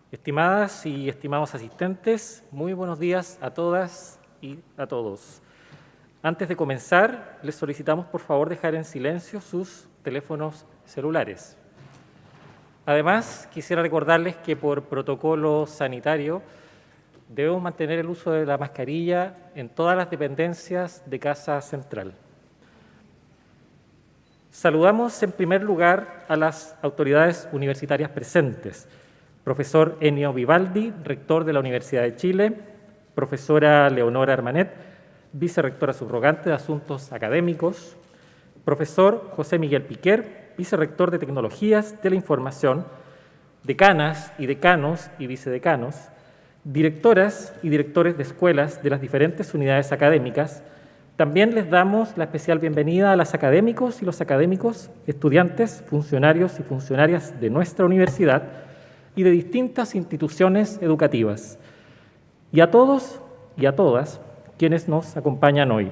Estimadas y estimados asistentes, muy buenos días a todas y a todos. Antes de comenzar, les solicitamos por favor dejar en silencio sus teléfonos celulares. Además, quisiera recordarles que por protocolo sanitario debemos mantener el uso de la mascarilla en todas las dependencias de Casa Central. Saludamos en primer lugar a las autoridades universitarias presentes. Profesor Ennio Vivaldi, rector de la Universidad de Chile, profesora Leonora Armanet, vicerrectora subrogante de Asuntos Académicos, profesor José Miguel Piquer, vicerrector de Tecnologías de la Información, decanas y decanos y vicedecanos, directoras y directores de escuelas de las diferentes unidades académicas. También les damos la especial bienvenida a las académicos y los académicos, estudiantes, funcionarios y funcionarias de nuestra universidad y de distintas instituciones educativas, y a todos y a todas quienes nos acompañan hoy.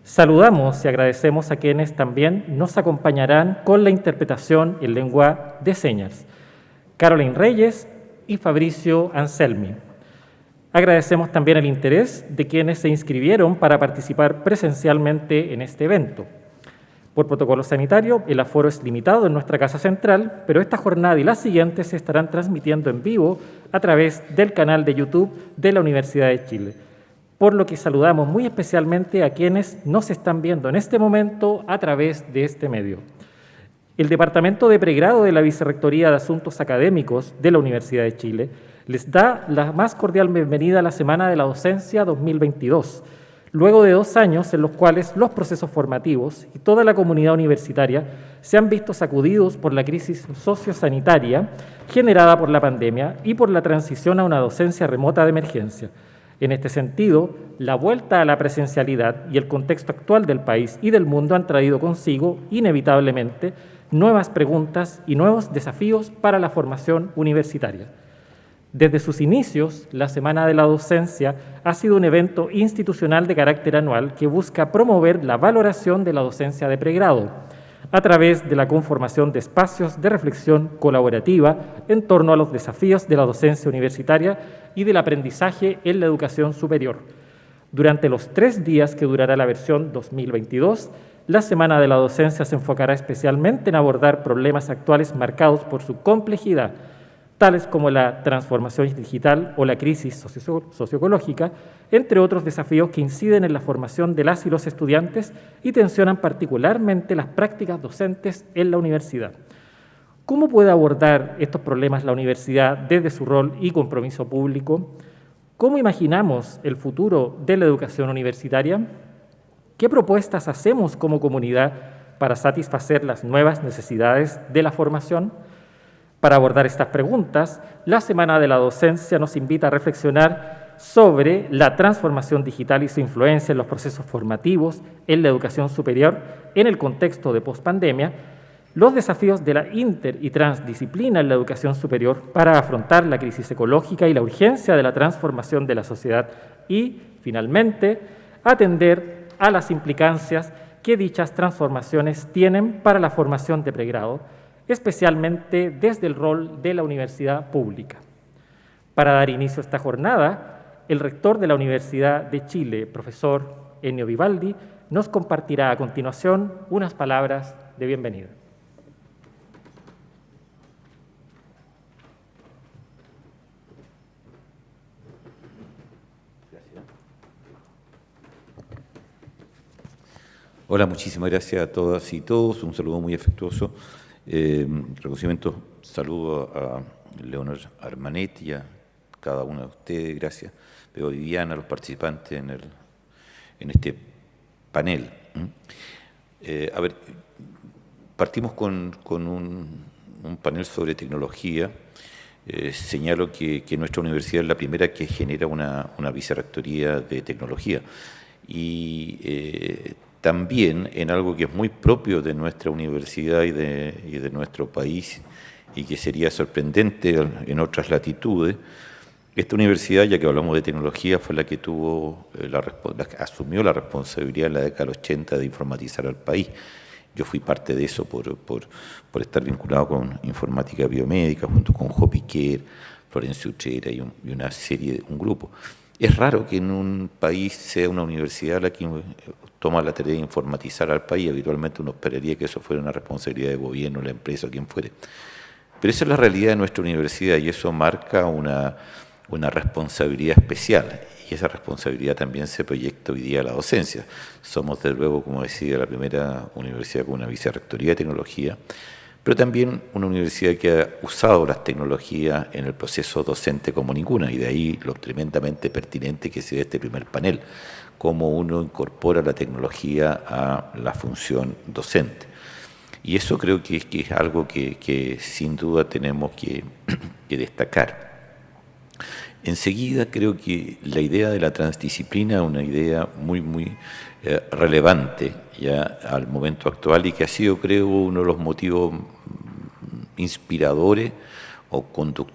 Saludamos y agradecemos a quienes también nos acompañarán con la interpretación en lengua de señas, Caroline Reyes y Fabricio Anselmi. Agradecemos también el interés de quienes se inscribieron para participar presencialmente en este evento. Por protocolo sanitario, el aforo es limitado en nuestra Casa Central, pero esta jornada y las siguientes se estarán transmitiendo en vivo a través del canal de YouTube de la Universidad de Chile, por lo que saludamos muy especialmente a quienes nos están viendo en este momento a través de este medio. El Departamento de Pregrado de la Vicerrectoría de Asuntos Académicos de la Universidad de Chile les da la más cordial bienvenida a la Semana de la Docencia 2022, luego de 2 años en los cuales los procesos formativos y toda la comunidad universitaria se han visto sacudidos por la crisis sociosanitaria generada por la pandemia y por la transición a una docencia remota de emergencia. En este sentido, la vuelta a la presencialidad y el contexto actual del país y del mundo han traído consigo, inevitablemente, nuevas preguntas y nuevos desafíos para la formación universitaria. Desde sus inicios, la Semana de la Docencia ha sido un evento institucional de carácter anual que busca promover la valoración de la docencia de pregrado a través de la conformación de espacios de reflexión colaborativa en torno a los desafíos de la docencia universitaria y del aprendizaje en la educación superior. Durante los 3 días que durará la versión 2022, la Semana de la Docencia se enfocará especialmente en abordar problemas actuales marcados por su complejidad, tales como la transformación digital o la crisis socioecológica, entre otros desafíos que inciden en la formación de las y los estudiantes y tensionan particularmente las prácticas docentes en la universidad. ¿Cómo puede abordar estos problemas la universidad desde su rol y compromiso público? ¿Cómo imaginamos el futuro de la educación universitaria? ¿Qué propuestas hacemos como comunidad para satisfacer las nuevas necesidades de la formación? Para abordar estas preguntas, la Semana de la Docencia nos invita a reflexionar sobre la transformación digital y su influencia en los procesos formativos en la educación superior en el contexto de pospandemia, los desafíos de la inter- y transdisciplina en la educación superior para afrontar la crisis ecológica y la urgencia de la transformación de la sociedad y, finalmente, atender a las implicancias que dichas transformaciones tienen para la formación de pregrado, especialmente desde el rol de la universidad pública. Para dar inicio a esta jornada, el rector de la Universidad de Chile, profesor Ennio Vivaldi, nos compartirá a continuación unas palabras de bienvenida. Hola, muchísimas gracias a todas y todos. Un saludo muy afectuoso. Reconocimiento, saludo a Leonor Armanet y a cada uno de ustedes. Gracias. Veo a Viviana, a los participantes en este panel. Partimos con un panel sobre tecnología. Señalo que nuestra universidad es la primera que genera una vicerrectoría de tecnología. Y también en algo que es muy propio de nuestra universidad y de nuestro país y que sería sorprendente en otras latitudes, esta universidad, ya que hablamos de tecnología, fue la que asumió la responsabilidad en la década del 80 de informatizar al país. Yo fui parte de eso por estar vinculado con informática biomédica, junto con Jo Piquer, Florencio Utrera y una serie, un grupo. Es raro que en un país sea una universidad la que toma la tarea de informatizar al país. Habitualmente uno esperaría que eso fuera una responsabilidad de gobierno, la empresa o quien fuere. Pero esa es la realidad de nuestra universidad y eso marca una responsabilidad especial. Y esa responsabilidad también se proyecta hoy día a la docencia. Somos, desde luego, como decía, la primera universidad con una vicerrectoría de tecnología, pero también una universidad que ha usado las tecnologías en el proceso docente como ninguna, y de ahí lo tremendamente pertinente que se ve este primer panel, cómo uno incorpora la tecnología a la función docente. Y eso creo que es algo que sin duda tenemos que destacar. Enseguida creo que la idea de la transdisciplina es una idea muy relevante ya al momento actual y que ha sido, creo, uno de los motivos inspiradores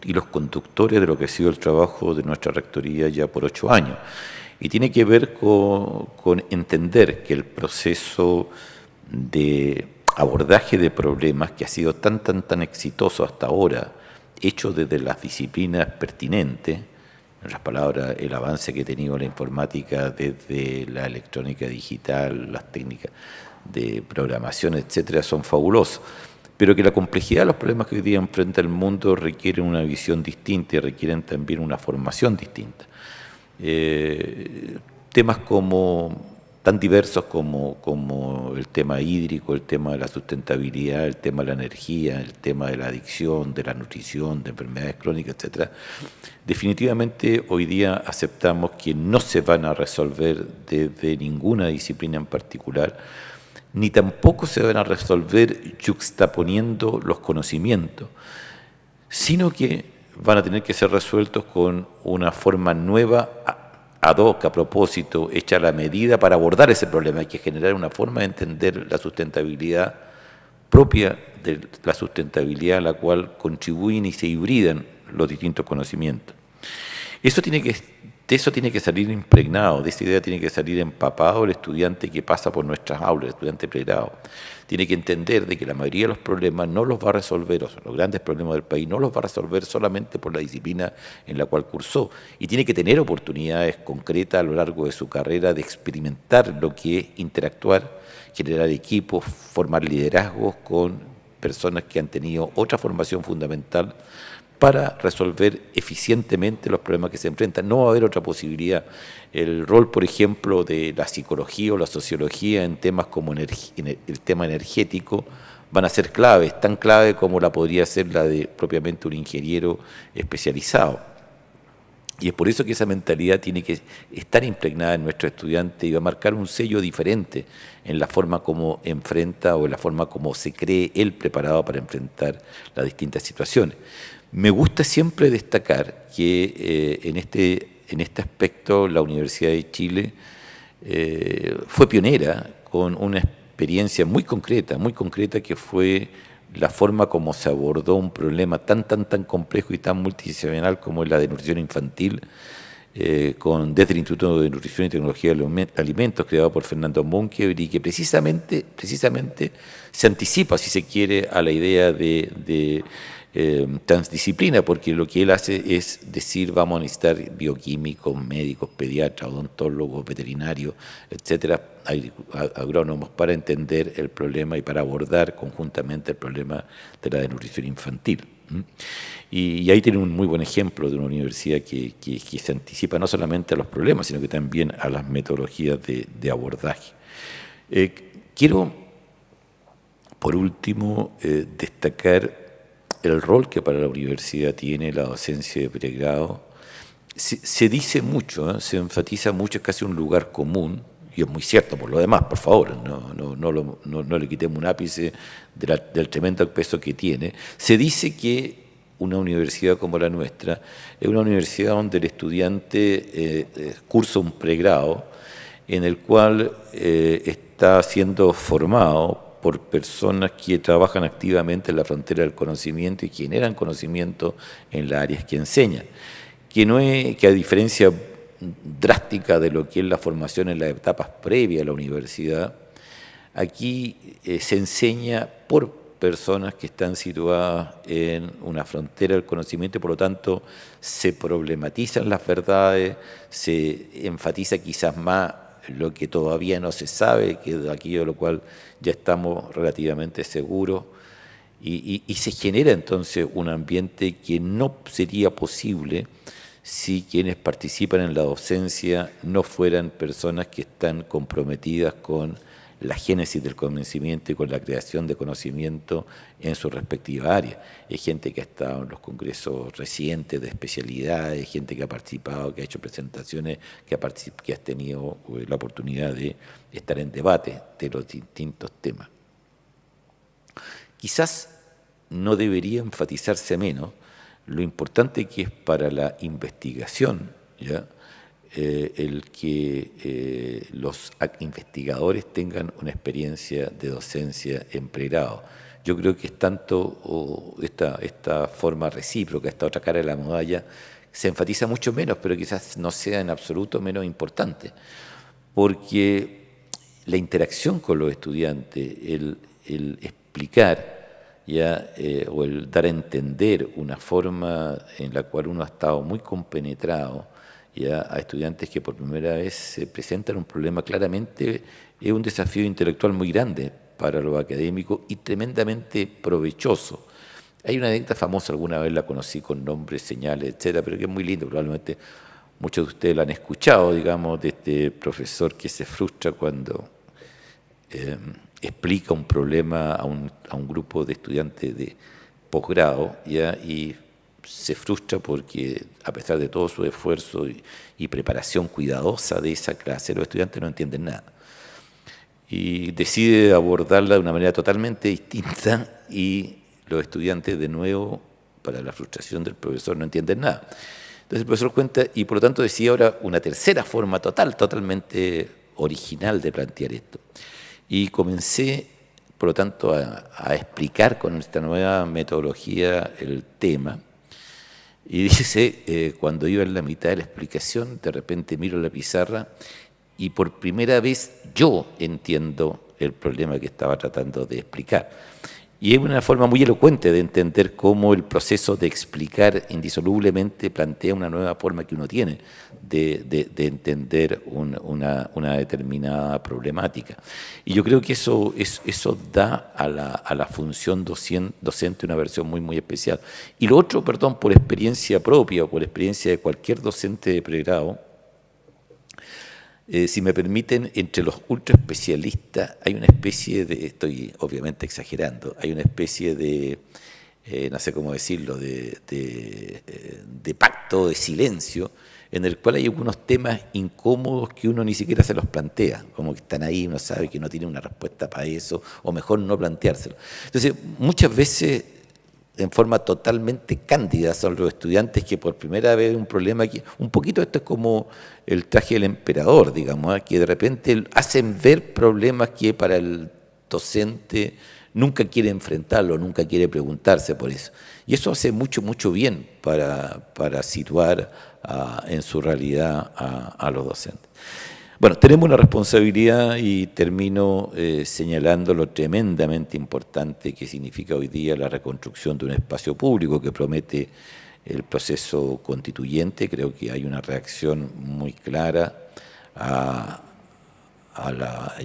y los conductores de lo que ha sido el trabajo de nuestra rectoría ya por 8 años. Y tiene que ver con entender que el proceso de abordaje de problemas que ha sido tan exitoso hasta ahora, hecho desde las disciplinas pertinentes, en otras palabras, el avance que ha tenido la informática desde la electrónica digital, las técnicas de programación, etcétera, son fabulosos. Pero que la complejidad de los problemas que hoy día enfrenta el mundo requieren una visión distinta y requieren también una formación distinta. Temas tan diversos como el tema hídrico, el tema de la sustentabilidad, el tema de la energía, el tema de la adicción, de la nutrición, de enfermedades crónicas, etcétera, definitivamente hoy día aceptamos que no se van a resolver desde ninguna disciplina en particular, ni tampoco se van a resolver yuxtaponiendo los conocimientos, sino que van a tener que ser resueltos con una forma nueva, ad hoc, a propósito, hecha a la medida para abordar ese problema. Hay que generar una forma de entender la sustentabilidad propia de la sustentabilidad a la cual contribuyen y se hibridan los distintos conocimientos. De eso tiene que salir impregnado, de esa idea tiene que salir empapado el estudiante que pasa por nuestras aulas, el estudiante pregrado. Tiene que entender de que la mayoría de los problemas no los va a resolver, o sea, los grandes problemas del país no los va a resolver solamente por la disciplina en la cual cursó. Y tiene que tener oportunidades concretas a lo largo de su carrera de experimentar lo que es interactuar, generar equipos, formar liderazgos con personas que han tenido otra formación fundamental para resolver eficientemente los problemas que se enfrentan. No va a haber otra posibilidad. El rol, por ejemplo, de la psicología o la sociología en temas como el tema energético van a ser claves, tan clave como la podría ser la de propiamente un ingeniero especializado. Y es por eso que esa mentalidad tiene que estar impregnada en nuestro estudiante y va a marcar un sello diferente en la forma como enfrenta o en la forma como se cree él preparado para enfrentar las distintas situaciones. Me gusta siempre destacar que en este aspecto la Universidad de Chile fue pionera con una experiencia muy concreta que fue la forma como se abordó un problema tan complejo y tan multidisciplinar como es la de nutrición infantil, desde el Instituto de Nutrición y Tecnología de Alimentos, creado por Fernando Monkever, y que precisamente se anticipa, si se quiere, a la idea de transdisciplina, porque lo que él hace es decir, vamos a necesitar bioquímicos, médicos, pediatras, odontólogos, veterinarios, etcétera, agrónomos, para entender el problema y para abordar conjuntamente el problema de la desnutrición infantil. Y ahí tiene un muy buen ejemplo de una universidad que se anticipa no solamente a los problemas, sino que también a las metodologías de abordaje. Quiero, por último, destacar el rol que para la universidad tiene la docencia de pregrado. Se dice mucho, se enfatiza mucho, es casi un lugar común, y es muy cierto por lo demás, por favor, no le quitemos un ápice del tremendo peso que tiene. Se dice que una universidad como la nuestra es una universidad donde el estudiante cursa un pregrado en el cual está siendo formado por personas que trabajan activamente en la frontera del conocimiento y generan conocimiento en las áreas que enseñan. Que a diferencia drástica de lo que es la formación en las etapas previas a la universidad, aquí se enseña por personas que están situadas en una frontera del conocimiento y por lo tanto se problematizan las verdades, se enfatiza quizás más lo que todavía no se sabe, que de aquello de lo cual ya estamos relativamente seguros, y se genera entonces un ambiente que no sería posible si quienes participan en la docencia no fueran personas que están comprometidas con la génesis del conocimiento y con la creación de conocimiento en su respectiva área. Hay gente que ha estado en los congresos recientes de especialidades, gente que ha participado, que ha hecho presentaciones, que ha tenido la oportunidad de estar en debate de los distintos temas. Quizás no debería enfatizarse menos lo importante que es para la investigación, ¿ya? El que los investigadores tengan una experiencia de docencia en pregrado. Yo creo que es tanto esta forma recíproca, esta otra cara de la medalla, se enfatiza mucho menos, pero quizás no sea en absoluto menos importante, porque la interacción con los estudiantes, el explicar, o el dar a entender una forma en la cual uno ha estado muy compenetrado, a estudiantes que por primera vez se presentan un problema claramente, es un desafío intelectual muy grande para los académicos y tremendamente provechoso. Hay una anécdota famosa, alguna vez la conocí con nombres, señales, etcétera, pero que es muy lindo, probablemente muchos de ustedes la han escuchado, digamos, de este profesor que se frustra cuando explica un problema a un grupo de estudiantes de posgrado, y se frustra porque a pesar de todo su esfuerzo y preparación cuidadosa de esa clase, los estudiantes no entienden nada. Y decide abordarla de una manera totalmente distinta y los estudiantes de nuevo, para la frustración del profesor, no entienden nada. Entonces el profesor cuenta y por lo tanto decide ahora una tercera forma totalmente original de plantear esto. Y comencé, por lo tanto, a explicar con esta nueva metodología el tema. Y dice, cuando iba en la mitad de la explicación, de repente miro la pizarra y por primera vez yo entiendo el problema que estaba tratando de explicar. Y es una forma muy elocuente de entender cómo el proceso de explicar indisolublemente plantea una nueva forma que uno tiene de entender una determinada problemática. Y yo creo que eso da a la función docente una versión muy especial. Y lo otro, perdón, por experiencia propia o por experiencia de cualquier docente de pregrado, si me permiten, entre los ultraespecialistas hay una especie de, estoy obviamente exagerando, hay una especie de, no sé cómo decirlo, de pacto de silencio, en el cual hay algunos temas incómodos que uno ni siquiera se los plantea, como que están ahí, uno sabe que no tiene una respuesta para eso, o mejor no planteárselo. Entonces, muchas veces, en forma totalmente cándida, son los estudiantes que por primera vez un problema que un poquito esto es como el traje del emperador, digamos, que de repente hacen ver problemas que para el docente nunca quiere enfrentarlo, nunca quiere preguntarse por eso. Y eso hace mucho bien para situar en su realidad a los docentes. Bueno, tenemos una responsabilidad y termino señalando lo tremendamente importante que significa hoy día la reconstrucción de un espacio público que promete el proceso constituyente. Creo que hay una reacción muy clara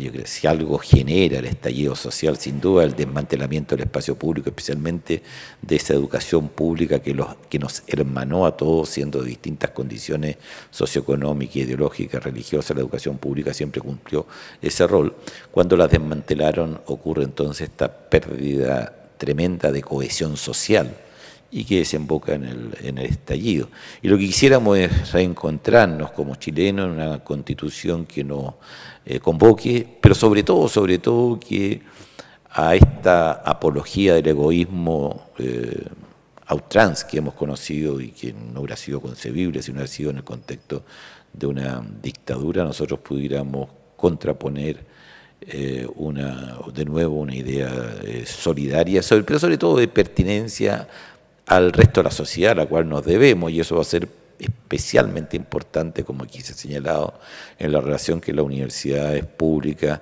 yo creo que si algo genera el estallido social, sin duda, el desmantelamiento del espacio público, especialmente de esa educación pública que nos hermanó a todos, siendo de distintas condiciones socioeconómicas, ideológicas, religiosas. La educación pública siempre cumplió ese rol. Cuando la desmantelaron, ocurre entonces esta pérdida tremenda de cohesión social y que desemboca en el estallido. Y lo que quisiéramos es reencontrarnos como chilenos en una constitución que nos convoque, pero sobre todo que a esta apología del egoísmo a ultranza que hemos conocido y que no hubiera sido concebible si no hubiera sido en el contexto de una dictadura, nosotros pudiéramos contraponer de nuevo una idea solidaria, pero sobre todo de pertinencia al resto de la sociedad a la cual nos debemos, y eso va a ser especialmente importante, como aquí se ha señalado, en la relación que las universidades públicas,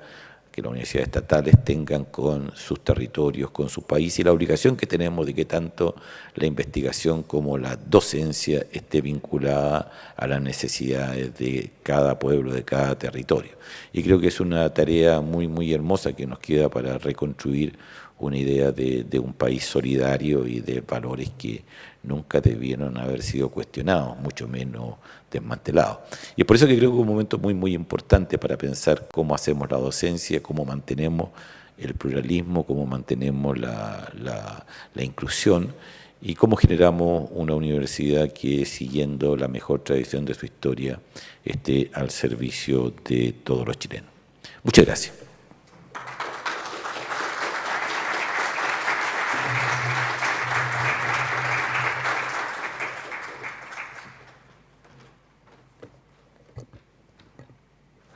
que las universidades estatales tengan con sus territorios, con su país, y la obligación que tenemos de que tanto la investigación como la docencia esté vinculada a las necesidades de cada pueblo, de cada territorio. Y creo que es una tarea muy, muy hermosa que nos queda para reconstruir una idea de un país solidario y de valores que nunca debieron haber sido cuestionados, mucho menos desmantelados. Y es por eso que creo que es un momento muy, muy importante para pensar cómo hacemos la docencia, cómo mantenemos el pluralismo, cómo mantenemos la inclusión y cómo generamos una universidad que, siguiendo la mejor tradición de su historia, esté al servicio de todos los chilenos. Muchas gracias.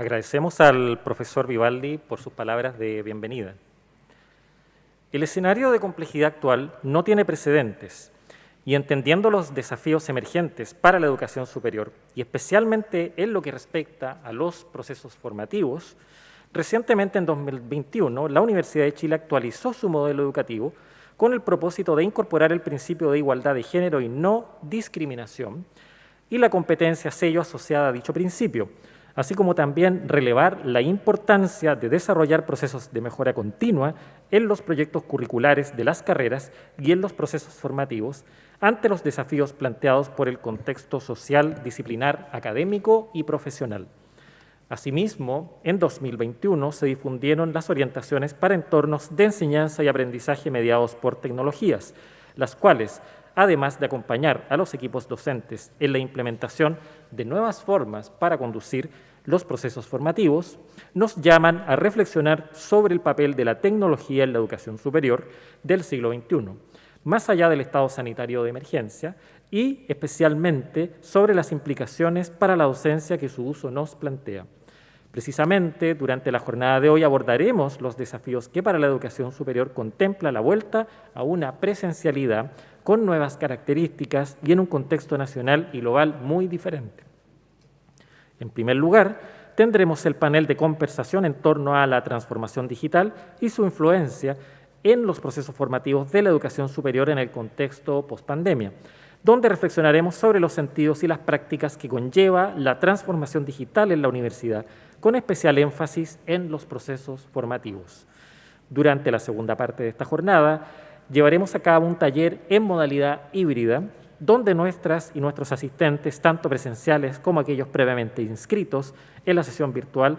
Agradecemos al profesor Vivaldi por sus palabras de bienvenida. El escenario de complejidad actual no tiene precedentes y entendiendo los desafíos emergentes para la educación superior y especialmente en lo que respecta a los procesos formativos, recientemente en 2021 la Universidad de Chile actualizó su modelo educativo con el propósito de incorporar el principio de igualdad de género y no discriminación y la competencia sello asociada a dicho principio, así como también relevar la importancia de desarrollar procesos de mejora continua en los proyectos curriculares de las carreras y en los procesos formativos ante los desafíos planteados por el contexto social, disciplinar, académico y profesional. Asimismo, en 2021 se difundieron las orientaciones para entornos de enseñanza y aprendizaje mediados por tecnologías, las cuales, además de acompañar a los equipos docentes en la implementación de nuevas formas para conducir los procesos formativos, nos llaman a reflexionar sobre el papel de la tecnología en la educación superior del siglo XXI, más allá del estado sanitario de emergencia y especialmente sobre las implicaciones para la docencia que su uso nos plantea. Precisamente, durante la jornada de hoy abordaremos los desafíos que para la educación superior contempla la vuelta a una presencialidad con nuevas características y en un contexto nacional y global muy diferente. En primer lugar, tendremos el panel de conversación en torno a la transformación digital y su influencia en los procesos formativos de la educación superior en el contexto pospandemia, donde reflexionaremos sobre los sentidos y las prácticas que conlleva la transformación digital en la universidad, con especial énfasis en los procesos formativos. Durante la segunda parte de esta jornada, llevaremos a cabo un taller en modalidad híbrida, donde nuestras y nuestros asistentes, tanto presenciales como aquellos previamente inscritos en la sesión virtual,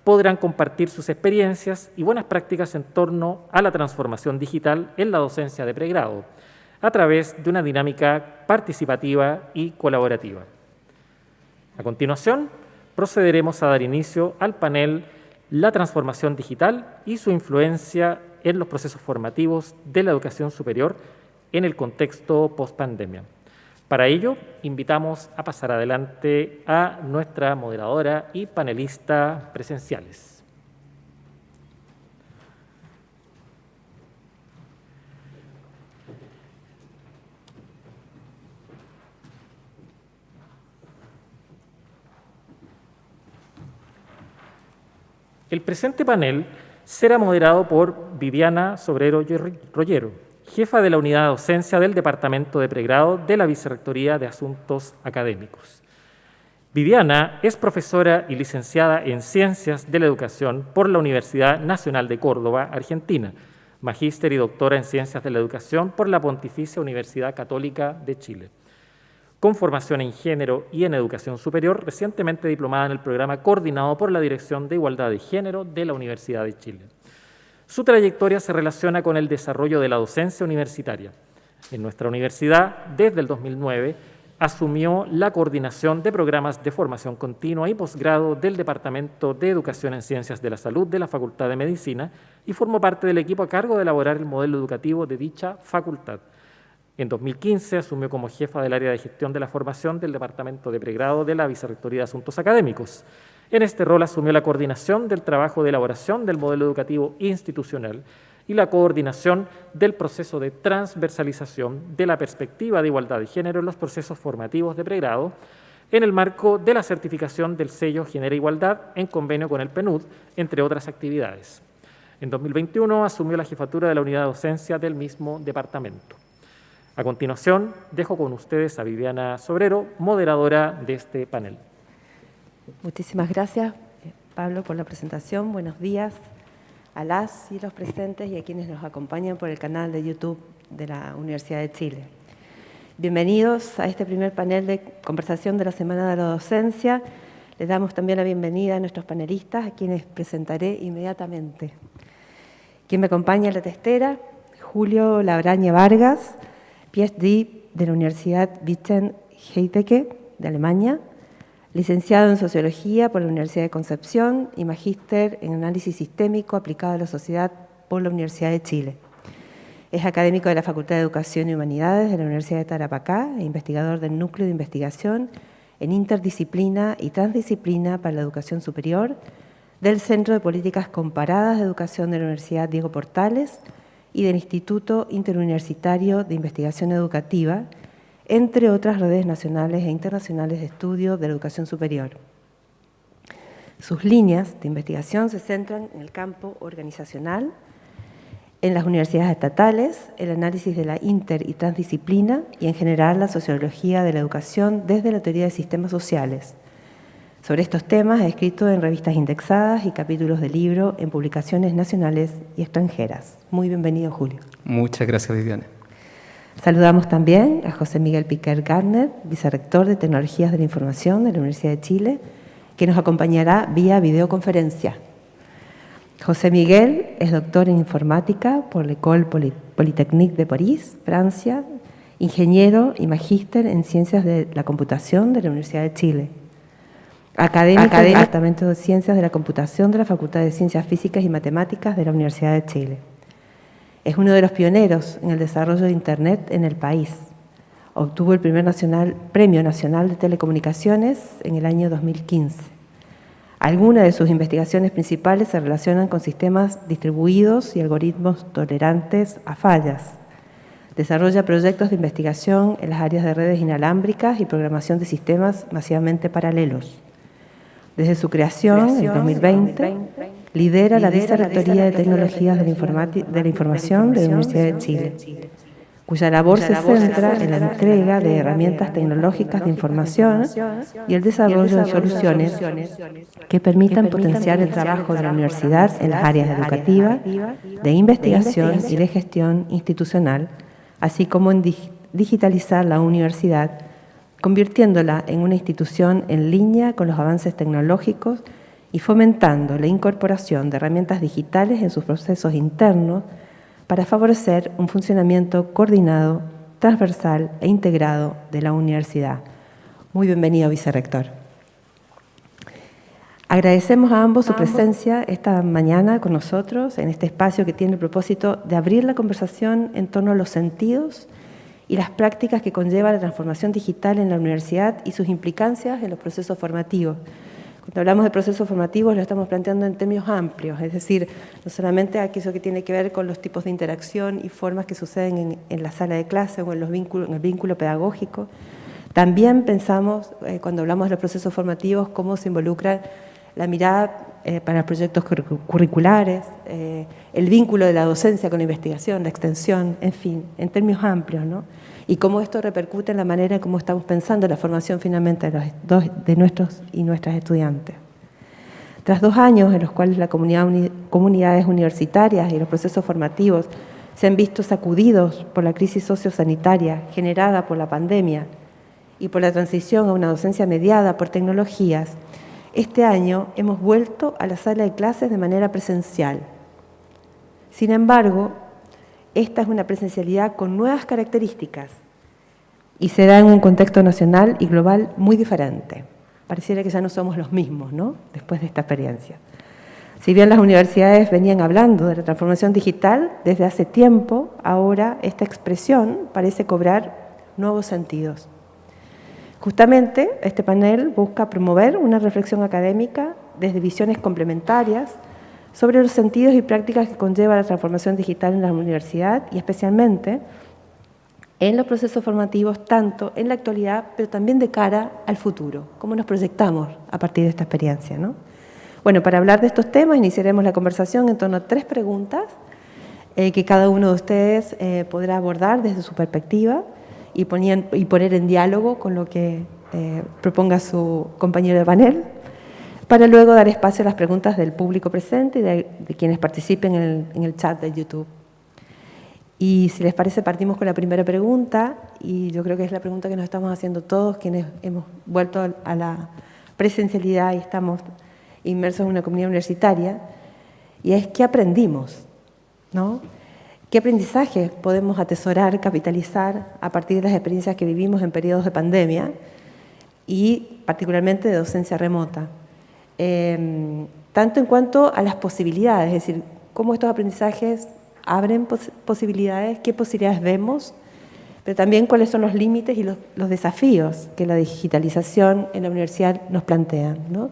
podrán compartir sus experiencias y buenas prácticas en torno a la transformación digital en la docencia de pregrado, a través de una dinámica participativa y colaborativa. A continuación, procederemos a dar inicio al panel La transformación digital y su influencia en los procesos formativos de la educación superior en el contexto pospandemia. Para ello, invitamos a pasar adelante a nuestra moderadora y panelista presenciales. El presente panel será moderado por Viviana Sobrero Rollero, jefa de la Unidad de Docencia del Departamento de Pregrado de la Vicerrectoría de Asuntos Académicos. Viviana es profesora y licenciada en Ciencias de la Educación por la Universidad Nacional de Córdoba, Argentina, magíster y doctora en Ciencias de la Educación por la Pontificia Universidad Católica de Chile, con formación en Género y en Educación Superior, recientemente diplomada en el programa coordinado por la Dirección de Igualdad de Género de la Universidad de Chile. Su trayectoria se relaciona con el desarrollo de la docencia universitaria. En nuestra universidad, desde el 2009, asumió la coordinación de programas de formación continua y posgrado del Departamento de Educación en Ciencias de la Salud de la Facultad de Medicina y formó parte del equipo a cargo de elaborar el modelo educativo de dicha facultad. En 2015 asumió como jefa del área de gestión de la formación del Departamento de Pregrado de la Vicerrectoría de Asuntos Académicos. En este rol asumió la coordinación del trabajo de elaboración del modelo educativo institucional y la coordinación del proceso de transversalización de la perspectiva de igualdad de género en los procesos formativos de pregrado en el marco de la certificación del sello Genera Igualdad en convenio con el PNUD, entre otras actividades. En 2021 asumió la jefatura de la unidad de docencia del mismo departamento. A continuación, dejo con ustedes a Viviana Sobrero, moderadora de este panel. Muchísimas gracias, Pablo, por la presentación. Buenos días a las y los presentes y a quienes nos acompañan por el canal de YouTube de la Universidad de Chile. Bienvenidos a este primer panel de conversación de la Semana de la Docencia. Les damos también la bienvenida a nuestros panelistas, a quienes presentaré inmediatamente. Quien me acompaña en la testera, Julio Labraña Vargas, PhD de la Universidad Witten-Herdecke de Alemania, licenciado en Sociología por la Universidad de Concepción y magíster en Análisis Sistémico aplicado a la sociedad por la Universidad de Chile. Es académico de la Facultad de Educación y Humanidades de la Universidad de Tarapacá e investigador del Núcleo de Investigación en Interdisciplina y Transdisciplina para la Educación Superior del Centro de Políticas Comparadas de Educación de la Universidad Diego Portales y del Instituto Interuniversitario de Investigación Educativa, entre otras redes nacionales e internacionales de estudio de la educación superior. Sus líneas de investigación se centran en el campo organizacional, en las universidades estatales, el análisis de la inter- y transdisciplina y en general la sociología de la educación desde la teoría de sistemas sociales. Sobre estos temas ha escrito en revistas indexadas y capítulos de libro en publicaciones nacionales y extranjeras. Muy bienvenido, Julio. Muchas gracias, Viviana. Saludamos también a José Miguel Piquer Gardner, vicerrector de Tecnologías de la Información de la Universidad de Chile, que nos acompañará vía videoconferencia. José Miguel es doctor en informática por l'École Polytechnique de París, Francia, ingeniero y magíster en ciencias de la computación de la Universidad de Chile. Académico del Departamento de Ciencias de la Computación de la Facultad de Ciencias Físicas y Matemáticas de la Universidad de Chile. Es uno de los pioneros en el desarrollo de Internet en el país. Obtuvo el primer Premio Nacional de Telecomunicaciones en el año 2015. Algunas de sus investigaciones principales se relacionan con sistemas distribuidos y algoritmos tolerantes a fallas. Desarrolla proyectos de investigación en las áreas de redes inalámbricas y programación de sistemas masivamente paralelos. Desde su creación, en 2020, lidera la Vicerrectoría de Tecnologías de la Información de la Universidad de Chile, cuya labor se centra en la entrega de herramientas tecnológicas de información y el desarrollo de soluciones que permitan potenciar el trabajo de la universidad en las áreas educativas, de investigación y de gestión institucional, así como en digitalizar la universidad, convirtiéndola en una institución en línea con los avances tecnológicos y fomentando la incorporación de herramientas digitales en sus procesos internos para favorecer un funcionamiento coordinado, transversal e integrado de la universidad. Muy bienvenido, vicerrector. Agradecemos a ambos su presencia esta mañana con nosotros en este espacio que tiene el propósito de abrir la conversación en torno a los sentidos y las prácticas que conlleva la transformación digital en la universidad y sus implicancias en los procesos formativos. Cuando hablamos de procesos formativos lo estamos planteando en términos amplios, es decir, no solamente aquello que tiene que ver con los tipos de interacción y formas que suceden en la sala de clase o en el vínculo pedagógico. También pensamos, cuando hablamos de los procesos formativos, cómo se involucra la mirada para proyectos curriculares, el vínculo de la docencia con la investigación, la extensión, en fin, en términos amplios, ¿no? Y cómo esto repercute en la manera en cómo estamos pensando la formación finalmente de nuestros y nuestras estudiantes. Tras 2 años en los cuales las comunidades universitarias y los procesos formativos se han visto sacudidos por la crisis sociosanitaria generada por la pandemia y por la transición a una docencia mediada por tecnologías, este año hemos vuelto a la sala de clases de manera presencial. Sin embargo, esta es una presencialidad con nuevas características y se da en un contexto nacional y global muy diferente. Pareciera que ya no somos los mismos, ¿no?, después de esta experiencia. Si bien las universidades venían hablando de la transformación digital desde hace tiempo, ahora esta expresión parece cobrar nuevos sentidos. Justamente, este panel busca promover una reflexión académica desde visiones complementarias sobre los sentidos y prácticas que conlleva la transformación digital en la universidad y especialmente en los procesos formativos, tanto en la actualidad, pero también de cara al futuro, cómo nos proyectamos a partir de esta experiencia, ¿no? Bueno, para hablar de estos temas iniciaremos la conversación en torno a 3 preguntas que cada uno de ustedes podrá abordar desde su perspectiva y poner en diálogo con lo que proponga su compañero de panel, para luego dar espacio a las preguntas del público presente y de quienes participen en el chat de YouTube. Y si les parece, partimos con la primera pregunta, y yo creo que es la pregunta que nos estamos haciendo todos quienes hemos vuelto a la presencialidad y estamos inmersos en una comunidad universitaria, y es ¿qué aprendimos? ¿No? ¿Qué aprendizajes podemos atesorar, capitalizar a partir de las experiencias que vivimos en periodos de pandemia y particularmente de docencia remota? Tanto en cuanto a las posibilidades, es decir, cómo estos aprendizajes abren posibilidades, qué posibilidades vemos, pero también cuáles son los límites y los desafíos que la digitalización en la universidad nos plantea, ¿no?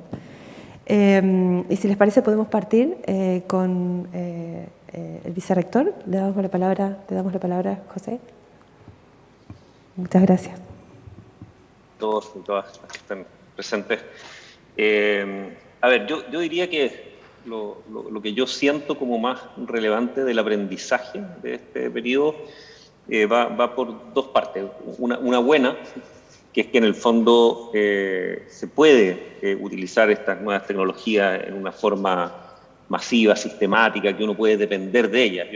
Y si les parece, podemos partir con el vicerrector. Te damos la palabra, José. Muchas gracias. Todos y todas las que están presentes. A ver, yo diría que lo que yo siento como más relevante del aprendizaje de este periodo va por 2 partes. Una buena, que es que en el fondo se puede utilizar estas nuevas tecnologías en una forma masiva, sistemática, que uno puede depender de ellas.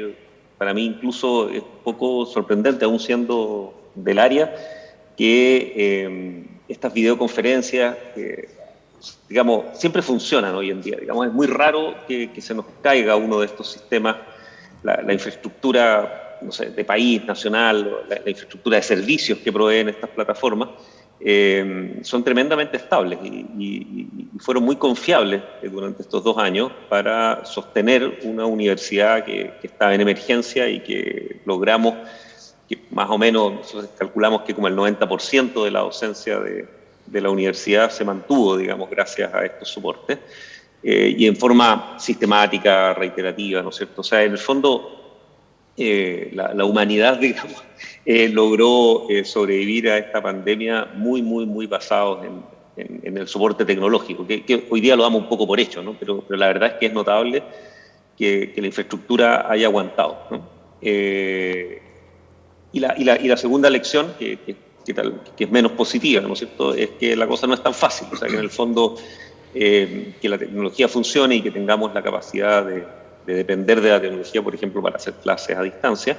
Para mí incluso es un poco sorprendente, aún siendo del área, que estas videoconferencias, digamos, siempre funcionan hoy en día. Digamos, es muy raro que se nos caiga uno de estos sistemas, la infraestructura, no sé, de país, nacional, la infraestructura de servicios que proveen estas plataformas, son tremendamente estables y fueron muy confiables durante estos 2 años para sostener una universidad que estaba en emergencia y que logramos que más o menos, nosotros calculamos que como el 90% de la docencia de la universidad se mantuvo, digamos, gracias a estos soportes, y en forma sistemática, reiterativa, ¿no es cierto? O sea, en el fondo, la humanidad, digamos, logró sobrevivir a esta pandemia muy basados en el soporte tecnológico, que hoy día lo damos un poco por hecho, ¿no? Pero la verdad es que es notable que la infraestructura haya aguantado, ¿no? Y la segunda lección, que es menos positiva, ¿no es cierto?, es que la cosa no es tan fácil. O sea, que en el fondo que la tecnología funcione y que tengamos la capacidad de depender de la tecnología, por ejemplo, para hacer clases a distancia,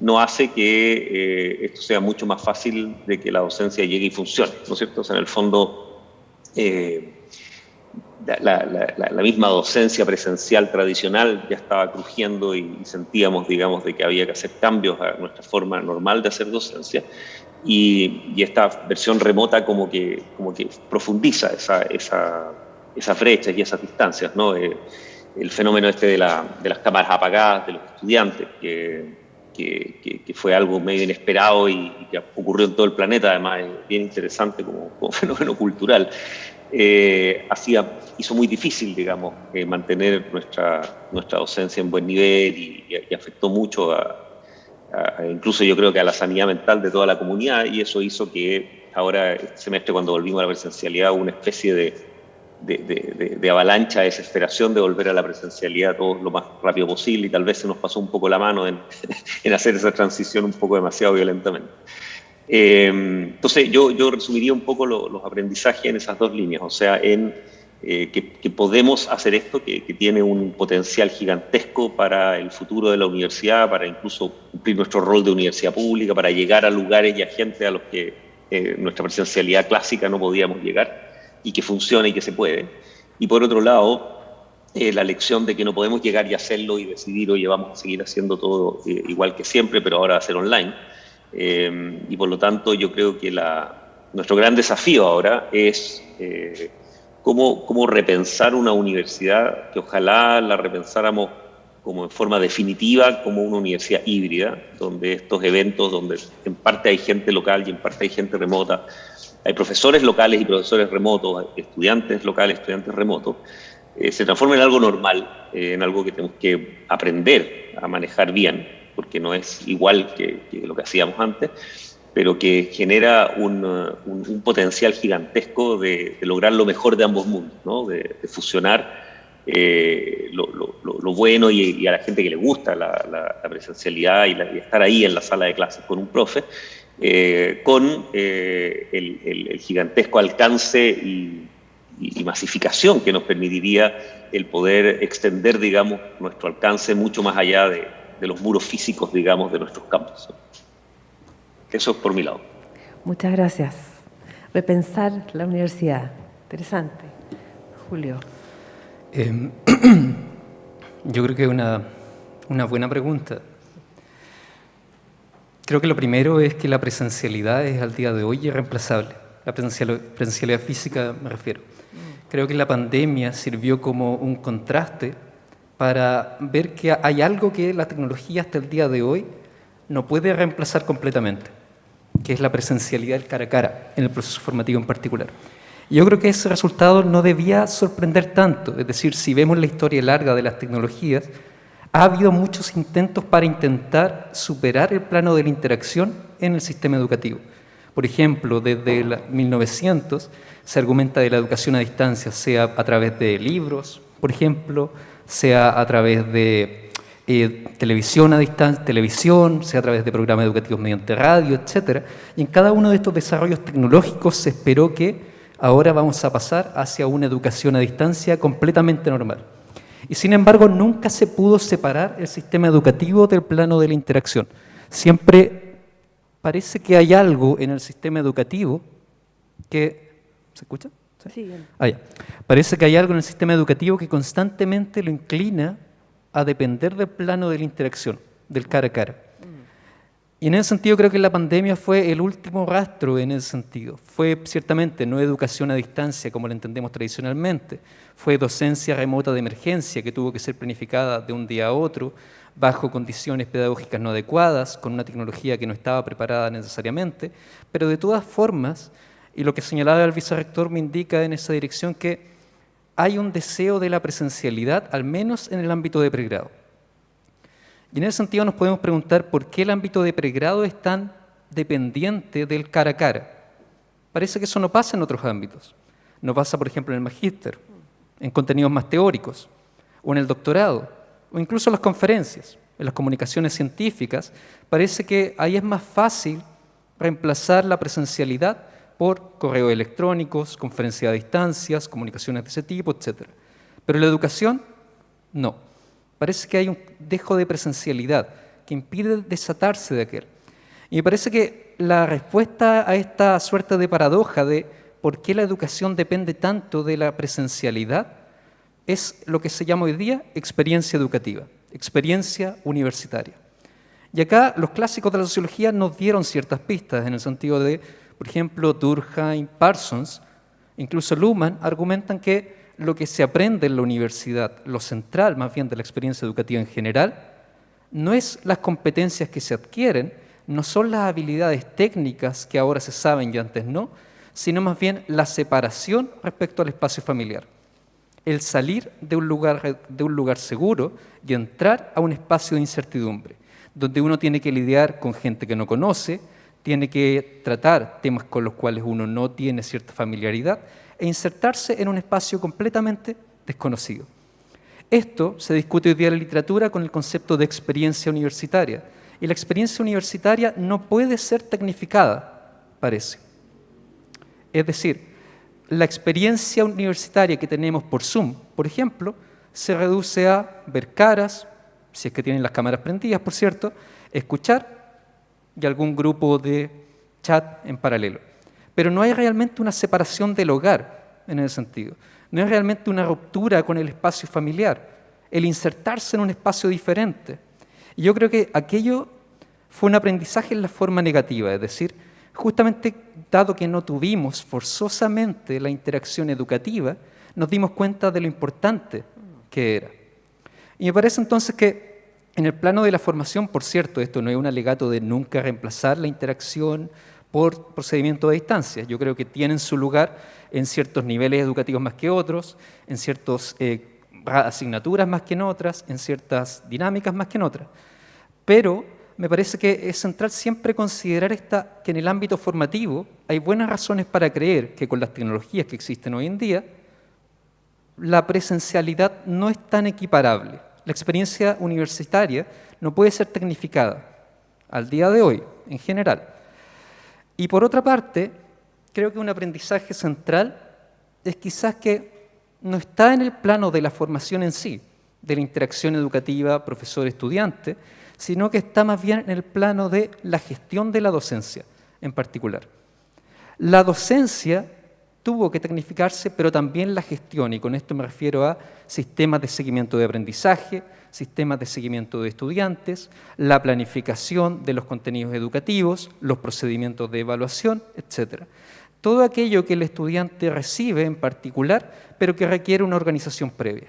no hace que esto sea mucho más fácil de que la docencia llegue y funcione, ¿no es cierto? O sea, en el fondo, la misma docencia presencial tradicional ya estaba crujiendo y sentíamos, digamos, de que había que hacer cambios a nuestra forma normal de hacer docencia, y esta versión remota como que profundiza esas brechas y esas distancias, ¿no? El fenómeno este de las cámaras apagadas de los estudiantes, que fue algo medio inesperado y que ocurrió en todo el planeta, además es bien interesante como fenómeno cultural, hizo muy difícil, digamos, mantener nuestra docencia en buen nivel y afectó mucho incluso yo creo que a la sanidad mental de toda la comunidad, y eso hizo que ahora, este semestre, cuando volvimos a la presencialidad, hubo una especie de avalancha, de desesperación de volver a la presencialidad todo lo más rápido posible, y tal vez se nos pasó un poco la mano en hacer esa transición un poco demasiado violentamente. Entonces yo resumiría un poco los aprendizajes en esas 2 líneas, o sea, que podemos hacer esto, que tiene un potencial gigantesco para el futuro de la universidad, para incluso cumplir nuestro rol de universidad pública, para llegar a lugares y a gente a los que nuestra presencialidad clásica no podíamos llegar, y que funcione y que se puede. Y por otro lado, la lección de que no podemos llegar y hacerlo y decidir, oye, vamos a seguir haciendo todo igual que siempre, pero ahora va a ser online. Y por lo tanto, yo creo que nuestro gran desafío ahora es cómo repensar una universidad, que ojalá la repensáramos como en forma definitiva, como una universidad híbrida, donde estos eventos, donde en parte hay gente local y en parte hay gente remota, hay profesores locales y profesores remotos, hay estudiantes locales, estudiantes remotos, se transforma en algo normal, en algo que tenemos que aprender a manejar bien, porque no es igual que lo que hacíamos antes, pero que genera un potencial gigantesco de lograr lo mejor de ambos mundos, ¿no? De fusionar lo bueno y a la gente que le gusta la presencialidad y estar ahí en la sala de clases con un profe, con el gigantesco alcance y masificación que nos permitiría el poder extender, digamos, nuestro alcance mucho más allá de los muros físicos, digamos, de nuestros campos. Eso es por mi lado. Muchas gracias. Repensar la universidad. Interesante. Julio. Yo creo que es una buena pregunta. Creo que lo primero es que la presencialidad es al día de hoy irreemplazable. La presencialidad física me refiero. Creo que la pandemia sirvió como un contraste para ver que hay algo que la tecnología hasta el día de hoy no puede reemplazar completamente, que es la presencialidad del cara a cara, en el proceso formativo en particular. Y yo creo que ese resultado no debía sorprender tanto, es decir, si vemos la historia larga de las tecnologías, ha habido muchos intentos para intentar superar el plano de la interacción en el sistema educativo. Por ejemplo, desde 1900 se argumenta de la educación a distancia, sea a través de libros, por ejemplo, sea a través de televisión a distancia, sea a través de programas educativos mediante radio, etc. Y en cada uno de estos desarrollos tecnológicos se esperó que ahora vamos a pasar hacia una educación a distancia completamente normal. Y sin embargo, nunca se pudo separar el sistema educativo del plano de la interacción. Siempre parece que hay algo en el sistema educativo que... ¿Se escucha? Sí, bien. Parece que hay algo en el sistema educativo que constantemente lo inclina a depender del plano de la interacción, del cara a cara. Y en ese sentido creo que la pandemia fue el último rastro en ese sentido. Fue ciertamente no educación a distancia como la entendemos tradicionalmente, fue docencia remota de emergencia que tuvo que ser planificada de un día a otro, bajo condiciones pedagógicas no adecuadas, con una tecnología que no estaba preparada necesariamente, pero de todas formas, y lo que señalaba el vicerrector me indica en esa dirección que hay un deseo de la presencialidad, al menos en el ámbito de pregrado. Y en ese sentido nos podemos preguntar por qué el ámbito de pregrado es tan dependiente del cara a cara. Parece que eso no pasa en otros ámbitos. No pasa, por ejemplo, en el magíster, en contenidos más teóricos, o en el doctorado, o incluso en las conferencias, en las comunicaciones científicas. Parece que ahí es más fácil reemplazar la presencialidad por correos electrónicos, conferencias a distancias, comunicaciones de ese tipo, etc. Pero en la educación, no. Parece que hay un dejo de presencialidad que impide desatarse de aquel. Y me parece que la respuesta a esta suerte de paradoja de por qué la educación depende tanto de la presencialidad es lo que se llama hoy día experiencia educativa, experiencia universitaria. Y acá los clásicos de la sociología nos dieron ciertas pistas en el sentido de, por ejemplo, Durkheim, Parsons, incluso Luhmann, argumentan que lo que se aprende en la universidad, lo central más bien de la experiencia educativa en general, no es las competencias que se adquieren, no son las habilidades técnicas que ahora se saben y antes no, sino más bien la separación respecto al espacio familiar. El salir de un lugar seguro y entrar a un espacio de incertidumbre, donde uno tiene que lidiar con gente que no conoce, tiene que tratar temas con los cuales uno no tiene cierta familiaridad e insertarse en un espacio completamente desconocido. Esto se discute hoy día en la literatura con el concepto de experiencia universitaria. Y la experiencia universitaria no puede ser tecnificada, parece. Es decir, la experiencia universitaria que tenemos por Zoom, por ejemplo, se reduce a ver caras, si es que tienen las cámaras prendidas, por cierto, escuchar y algún grupo de chat en paralelo. Pero no hay realmente una separación del hogar en ese sentido. No es realmente una ruptura con el espacio familiar, el insertarse en un espacio diferente. Y yo creo que aquello fue un aprendizaje en la forma negativa, es decir, justamente dado que no tuvimos forzosamente la interacción educativa, nos dimos cuenta de lo importante que era. Y me parece entonces que en el plano de la formación, por cierto, esto no es un alegato de nunca reemplazar la interacción por procedimiento de distancia. Yo creo que tienen su lugar en ciertos niveles educativos más que otros, en ciertas asignaturas más que en otras, en ciertas dinámicas más que en otras. Pero me parece que es central siempre considerar que en el ámbito formativo hay buenas razones para creer que con las tecnologías que existen hoy en día, la presencialidad no es tan equiparable. La experiencia universitaria no puede ser tecnificada al día de hoy, en general. Y por otra parte, creo que un aprendizaje central es quizás que no está en el plano de la formación en sí, de la interacción educativa profesor-estudiante, sino que está más bien en el plano de la gestión de la docencia en particular. La docencia tuvo que tecnificarse, pero también la gestión, y con esto me refiero a sistemas de seguimiento de aprendizaje, sistemas de seguimiento de estudiantes, la planificación de los contenidos educativos, los procedimientos de evaluación, etc. Todo aquello que el estudiante recibe en particular, pero que requiere una organización previa.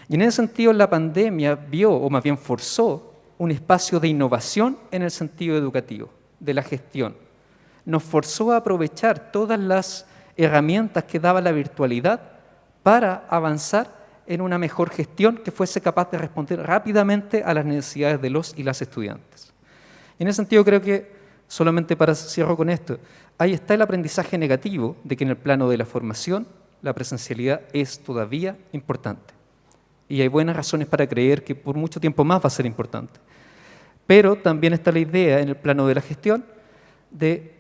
Y en ese sentido la pandemia vio, o más bien forzó, un espacio de innovación en el sentido educativo, de la gestión. Nos forzó a aprovechar todas las herramientas que daba la virtualidad para avanzar en una mejor gestión que fuese capaz de responder rápidamente a las necesidades de los y las estudiantes. Y en ese sentido creo que, solamente para cierro con esto, ahí está el aprendizaje negativo de que en el plano de la formación la presencialidad es todavía importante. Y hay buenas razones para creer que por mucho tiempo más va a ser importante. Pero también está la idea en el plano de la gestión de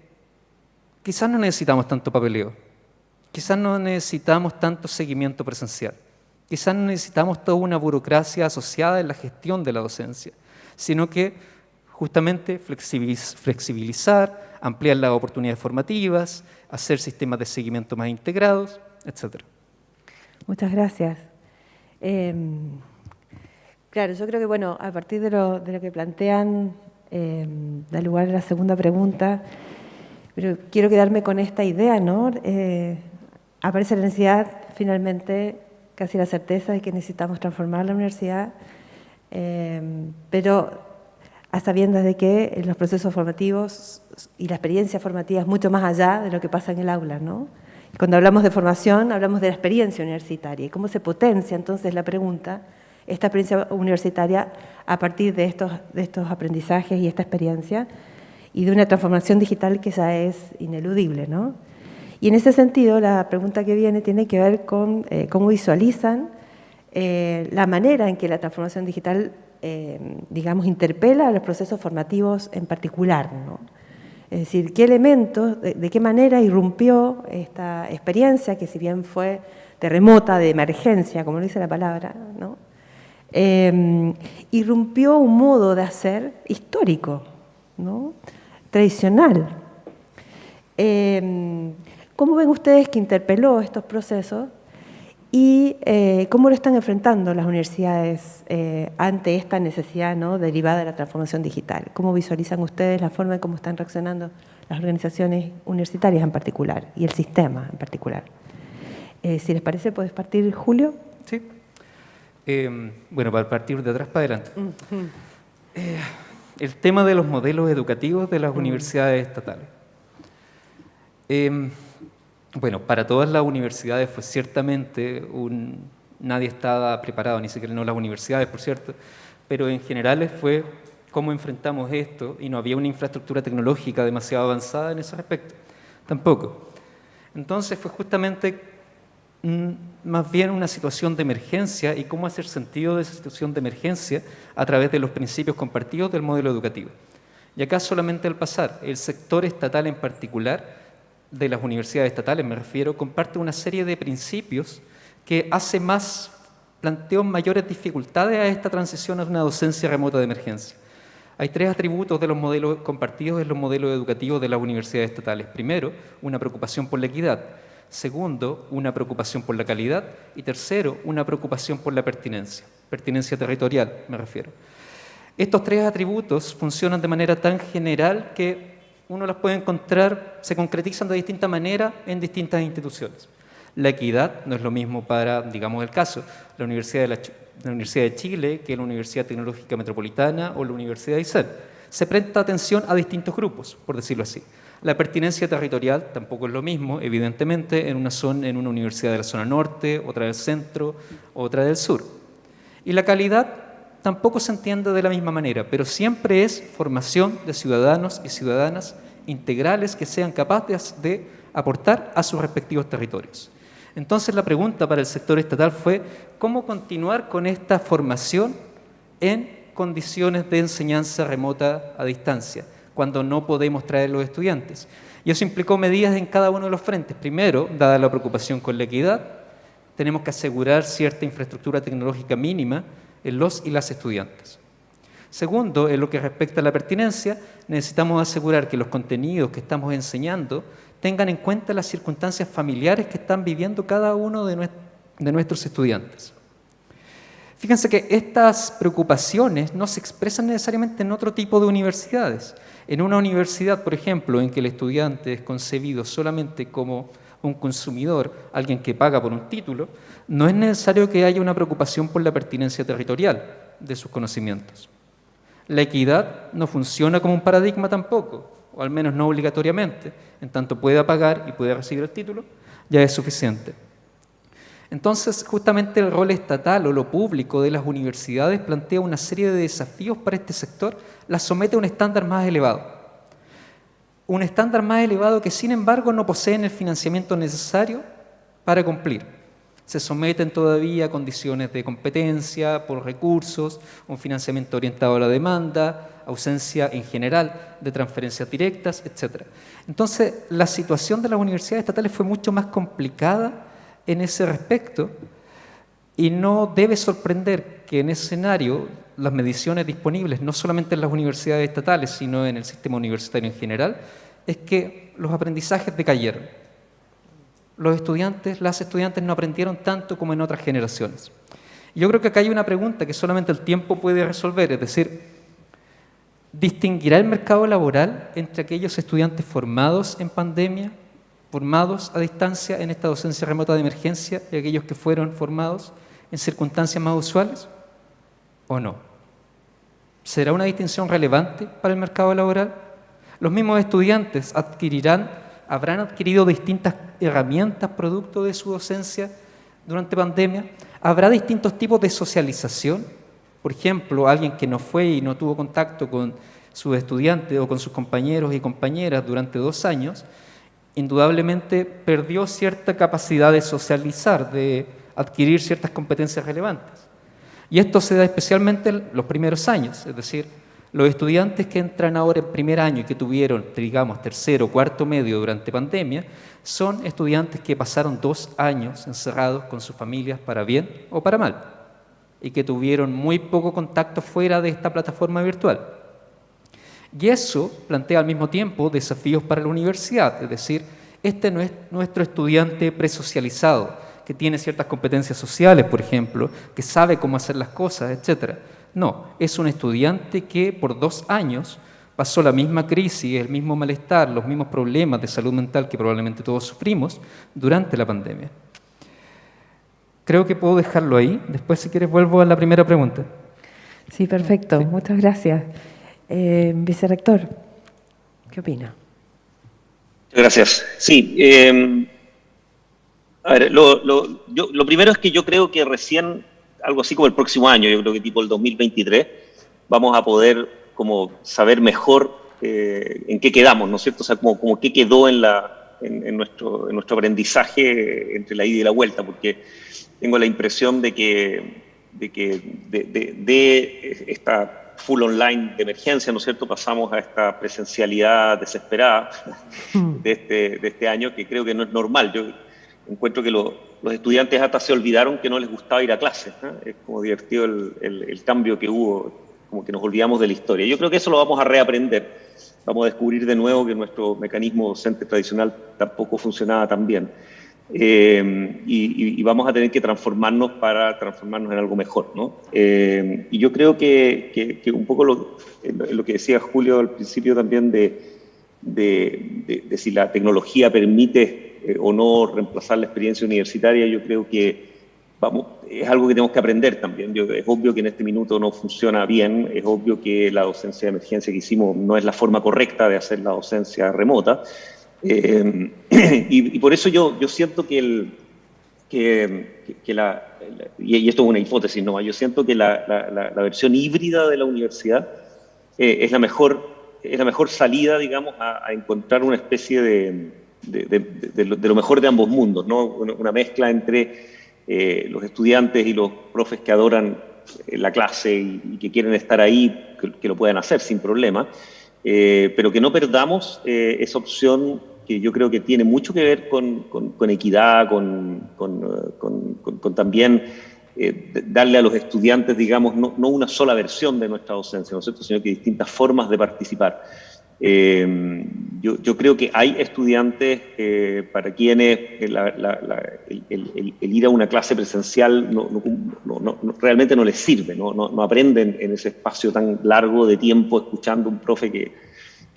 quizás no necesitamos tanto papeleo, quizás no necesitamos tanto seguimiento presencial, quizás no necesitamos toda una burocracia asociada en la gestión de la docencia, sino que justamente flexibilizar, ampliar las oportunidades formativas, hacer sistemas de seguimiento más integrados, etc. Muchas gracias. Claro, yo creo que, bueno, a partir de lo que plantean, da lugar a la segunda pregunta, pero quiero quedarme con esta idea, ¿no? Aparece la necesidad, finalmente, casi la certeza de que necesitamos transformar la universidad, pero a sabiendas de que los procesos formativos y la experiencia formativa es mucho más allá de lo que pasa en el aula, ¿no? Cuando hablamos de formación, hablamos de la experiencia universitaria y cómo se potencia entonces la pregunta, esta experiencia universitaria a partir de estos aprendizajes y esta experiencia y de una transformación digital que ya es ineludible, ¿no? Y en ese sentido, la pregunta que viene tiene que ver con cómo visualizan la manera en que la transformación digital, digamos, interpela a los procesos formativos en particular, ¿no? Es decir, qué elementos, de qué manera irrumpió esta experiencia, que si bien fue de remota, de emergencia, como lo dice la palabra, ¿no? Irrumpió un modo de hacer histórico, ¿no? Tradicional. ¿Cómo ven ustedes que interpeló estos procesos y cómo lo están enfrentando las universidades ante esta necesidad, ¿no?, derivada de la transformación digital? ¿Cómo visualizan ustedes la forma en cómo están reaccionando las organizaciones universitarias en particular y el sistema en particular? Si les parece, ¿puedes partir, Julio? Sí. Bueno, para partir de atrás para adelante. El tema de los modelos educativos de las universidades estatales. Bueno, para todas las universidades fue ciertamente nadie estaba preparado, ni siquiera no las universidades, por cierto, pero en general fue cómo enfrentamos esto y no había una infraestructura tecnológica demasiado avanzada en ese aspecto, tampoco. Entonces fue justamente más bien una situación de emergencia y cómo hacer sentido de esa situación de emergencia a través de los principios compartidos del modelo educativo. Y acá solamente al pasar, el sector estatal en particular, de las universidades estatales me refiero, comparte una serie de principios que planteó mayores dificultades a esta transición a una docencia remota de emergencia. Hay tres atributos de los modelos compartidos en los modelos educativos de las universidades estatales. Primero, una preocupación por la equidad. Segundo, una preocupación por la calidad. Y tercero, una preocupación por la pertinencia territorial, me refiero. Estos tres atributos funcionan de manera tan general que uno las puede encontrar, se concretizan de distinta manera en distintas instituciones. La equidad no es lo mismo para, digamos el caso, la Universidad de Chile que la Universidad Tecnológica Metropolitana o la Universidad de Aysén. Se presta atención a distintos grupos, por decirlo así. La pertinencia territorial tampoco es lo mismo, evidentemente, en una universidad de la zona norte, otra del centro, otra del sur. Y la calidad tampoco se entiende de la misma manera, pero siempre es formación de ciudadanos y ciudadanas integrales que sean capaces de aportar a sus respectivos territorios. Entonces la pregunta para el sector estatal fue cómo continuar con esta formación en condiciones de enseñanza remota a distancia, cuando no podemos traer los estudiantes. Y eso implicó medidas en cada uno de los frentes. Primero, dada la preocupación con la equidad, tenemos que asegurar cierta infraestructura tecnológica mínima en los y las estudiantes. Segundo, en lo que respecta a la pertinencia, necesitamos asegurar que los contenidos que estamos enseñando tengan en cuenta las circunstancias familiares que están viviendo cada uno de nuestros estudiantes. Fíjense que estas preocupaciones no se expresan necesariamente en otro tipo de universidades. En una universidad, por ejemplo, en que el estudiante es concebido solamente como un consumidor, alguien que paga por un título, no es necesario que haya una preocupación por la pertinencia territorial de sus conocimientos. La equidad no funciona como un paradigma tampoco, o al menos no obligatoriamente. En tanto pueda pagar y pueda recibir el título, ya es suficiente. Entonces, justamente el rol estatal o lo público de las universidades plantea una serie de desafíos para este sector, las somete a un estándar más elevado. Un estándar más elevado que, sin embargo, no poseen el financiamiento necesario para cumplir. Se someten todavía a condiciones de competencia por recursos, un financiamiento orientado a la demanda, ausencia en general de transferencias directas, etc. Entonces, la situación de las universidades estatales fue mucho más complicada en ese respecto y no debe sorprender que en ese escenario las mediciones disponibles, no solamente en las universidades estatales, sino en el sistema universitario en general, es que los aprendizajes decayeron. Los estudiantes, las estudiantes no aprendieron tanto como en otras generaciones. Y yo creo que acá hay una pregunta que solamente el tiempo puede resolver, es decir, ¿distinguirá el mercado laboral entre aquellos estudiantes formados en pandemia, formados a distancia en esta docencia remota de emergencia y aquellos que fueron formados en circunstancias más usuales o no? ¿Será una distinción relevante para el mercado laboral? Los mismos estudiantes habrán adquirido distintas herramientas producto de su docencia durante pandemia. ¿Habrá distintos tipos de socialización? Por ejemplo, alguien que no fue y no tuvo contacto con sus estudiantes o con sus compañeros y compañeras durante 2 años, indudablemente perdió cierta capacidad de socializar, de adquirir ciertas competencias relevantes. Y esto se da especialmente en los primeros años, es decir, los estudiantes que entran ahora en primer año y que tuvieron, digamos, tercero, cuarto medio durante pandemia, son estudiantes que pasaron 2 años encerrados con sus familias para bien o para mal y que tuvieron muy poco contacto fuera de esta plataforma virtual. Y eso plantea al mismo tiempo desafíos para la universidad, es decir, este no es nuestro estudiante presocializado, que tiene ciertas competencias sociales, por ejemplo, que sabe cómo hacer las cosas, etc. No, es un estudiante que por 2 años pasó la misma crisis, el mismo malestar, los mismos problemas de salud mental que probablemente todos sufrimos durante la pandemia. Creo que puedo dejarlo ahí. Después, si quieres, vuelvo a la primera pregunta. Sí, perfecto. Sí. Muchas gracias. Vicerrector, ¿qué opina? Gracias. Sí. A ver, lo primero es que yo creo que recién, algo así como el próximo año, yo creo que tipo el 2023, vamos a poder como saber mejor en qué quedamos, ¿no es cierto? O sea, como qué quedó en nuestro aprendizaje entre la ida y la vuelta, porque tengo la impresión de que esta full online de emergencia, ¿no es cierto?, pasamos a esta presencialidad desesperada de este año, que creo que no es normal. Yo encuentro que los estudiantes hasta se olvidaron que no les gustaba ir a clases, ¿no? Es como divertido el cambio que hubo, como que nos olvidamos de la historia. Yo creo que eso lo vamos a reaprender. Vamos a descubrir de nuevo que nuestro mecanismo docente tradicional tampoco funcionaba tan bien. Y vamos a tener que transformarnos para transformarnos en algo mejor, ¿no? Y yo creo que un poco lo que decía Julio al principio también de si la tecnología permite o no reemplazar la experiencia universitaria, yo creo que es algo que tenemos que aprender también. Es obvio que en este minuto no funciona bien, es obvio que la docencia de emergencia que hicimos no es la forma correcta de hacer la docencia remota, y por eso yo siento y esto es una hipótesis nomás, yo siento que la versión híbrida de la universidad es la mejor salida, digamos, a encontrar una especie de lo mejor de ambos mundos, ¿no? Una mezcla entre los estudiantes y los profes que adoran la clase y que quieren estar ahí, que lo puedan hacer sin problema, pero que no perdamos esa opción que yo creo que tiene mucho que ver con equidad, con también darle a los estudiantes, digamos, no una sola versión de nuestra docencia, ¿no es cierto?, sino que distintas formas de participar. Yo creo que hay estudiantes para quienes el ir a una clase presencial realmente no les sirve, no aprenden en ese espacio tan largo de tiempo escuchando a un profe que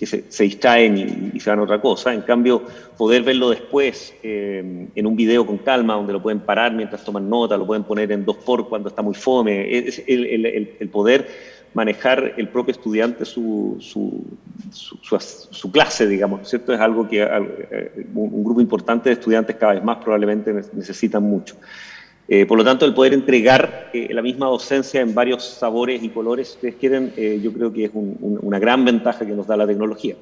se distraen y se van a otra cosa. En cambio, poder verlo después en un video con calma, donde lo pueden parar mientras toman nota, lo pueden poner en 2x cuando está muy fome, el poder manejar el propio estudiante su clase, digamos, ¿no es cierto? Es algo que un grupo importante de estudiantes cada vez más probablemente necesitan mucho. Por lo tanto, el poder entregar la misma docencia en varios sabores y colores, si ustedes quieren, yo creo que es una gran ventaja que nos da la tecnología.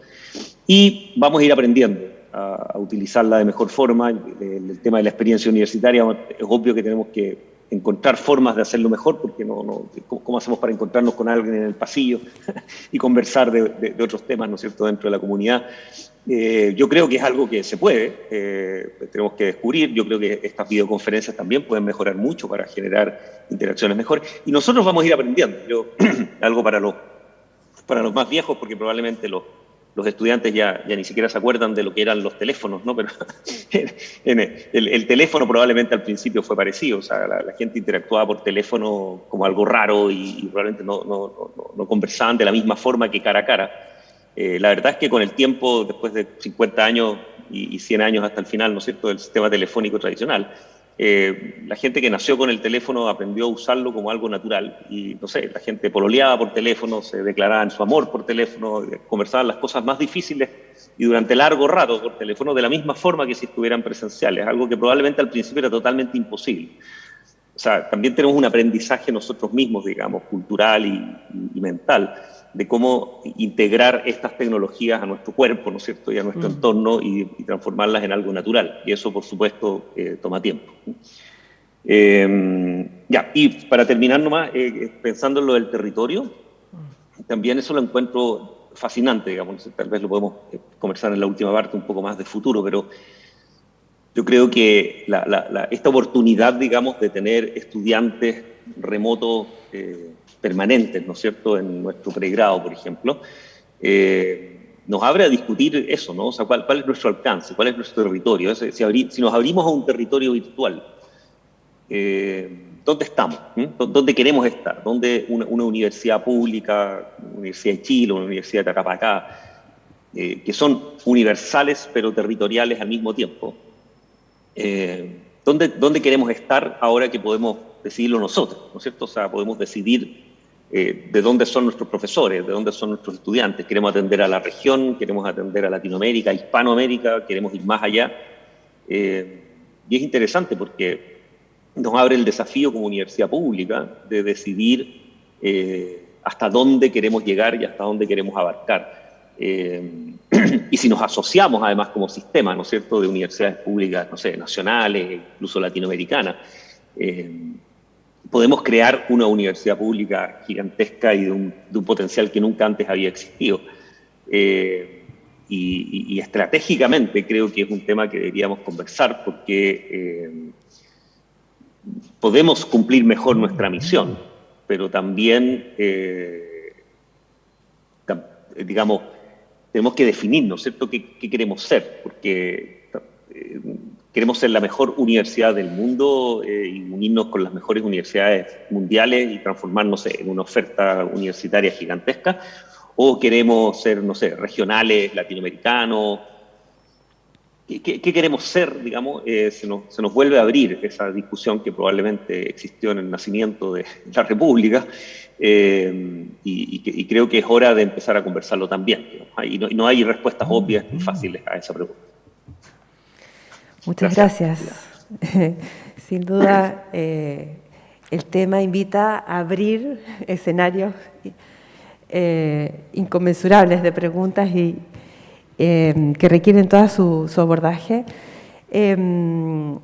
Y vamos a ir aprendiendo a utilizarla de mejor forma. El tema de la experiencia universitaria, es obvio que tenemos que encontrar formas de hacerlo mejor, porque ¿cómo hacemos para encontrarnos con alguien en el pasillo y conversar de otros temas, ¿no es cierto?, dentro de la comunidad? Yo creo que es algo que se puede, tenemos que descubrir. Yo creo que estas videoconferencias también pueden mejorar mucho para generar interacciones mejores, y nosotros vamos a ir aprendiendo. Algo para los más viejos, porque probablemente los estudiantes ya ni siquiera se acuerdan de lo que eran los teléfonos, ¿no? Pero el teléfono probablemente al principio fue parecido, o sea, la gente interactuaba por teléfono como algo raro y probablemente no conversaban de la misma forma que cara a cara. La verdad es que con el tiempo, después de 50 años y 100 años hasta el final, ¿no es cierto?, del sistema telefónico tradicional, la gente que nació con el teléfono aprendió a usarlo como algo natural, y no sé, la gente pololeaba por teléfono, se declaraban su amor por teléfono, conversaban las cosas más difíciles y durante largo rato por teléfono de la misma forma que si estuvieran presenciales, algo que probablemente al principio era totalmente imposible. O sea, también tenemos un aprendizaje nosotros mismos, digamos, cultural y mental, de cómo integrar estas tecnologías a nuestro cuerpo, ¿no es cierto?, y a nuestro entorno, y transformarlas en algo natural. Y eso, por supuesto, toma tiempo. Y para terminar nomás, pensando en lo del territorio, también eso lo encuentro fascinante, digamos. Tal vez lo podemos conversar en la última parte un poco más de futuro, pero yo creo que esta oportunidad, digamos, de tener estudiantes remotos permanentes, ¿no es cierto?, en nuestro pregrado, por ejemplo, nos abre a discutir eso, ¿no? O sea, ¿cuál es nuestro alcance? ¿Cuál es nuestro territorio? Si nos abrimos a un territorio virtual, ¿dónde estamos? ¿Dónde queremos estar? ¿Dónde una universidad pública, una Universidad de Chile, una Universidad de Tarapacá, que son universales pero territoriales al mismo tiempo? ¿Dónde queremos estar ahora que podemos decidirlo nosotros, ¿no es cierto? O sea, podemos decidir de dónde son nuestros profesores, de dónde son nuestros estudiantes. Queremos atender a la región, queremos atender a Latinoamérica, a Hispanoamérica, queremos ir más allá. Y es interesante porque nos abre el desafío como universidad pública de decidir hasta dónde queremos llegar y hasta dónde queremos abarcar. Y si nos asociamos además como sistema, ¿no es cierto?, de universidades públicas, no sé, nacionales, incluso latinoamericanas, podemos crear una universidad pública gigantesca y de un potencial que nunca antes había existido. Y estratégicamente creo que es un tema que deberíamos conversar, porque podemos cumplir mejor nuestra misión, pero también, digamos, tenemos que definirnos, ¿cierto?, qué queremos ser, porque queremos ser la mejor universidad del mundo y unirnos con las mejores universidades mundiales y transformarnos en una oferta universitaria gigantesca, o queremos ser, no sé, regionales, latinoamericanos. ¿Qué queremos ser, digamos? Se nos vuelve a abrir esa discusión que probablemente existió en el nacimiento de la República, y creo que es hora de empezar a conversarlo también, y no hay respuestas obvias ni fáciles a esa pregunta. Muchas gracias. Sin duda, el tema invita a abrir escenarios inconmensurables de preguntas que requieren todo su abordaje. Tenemos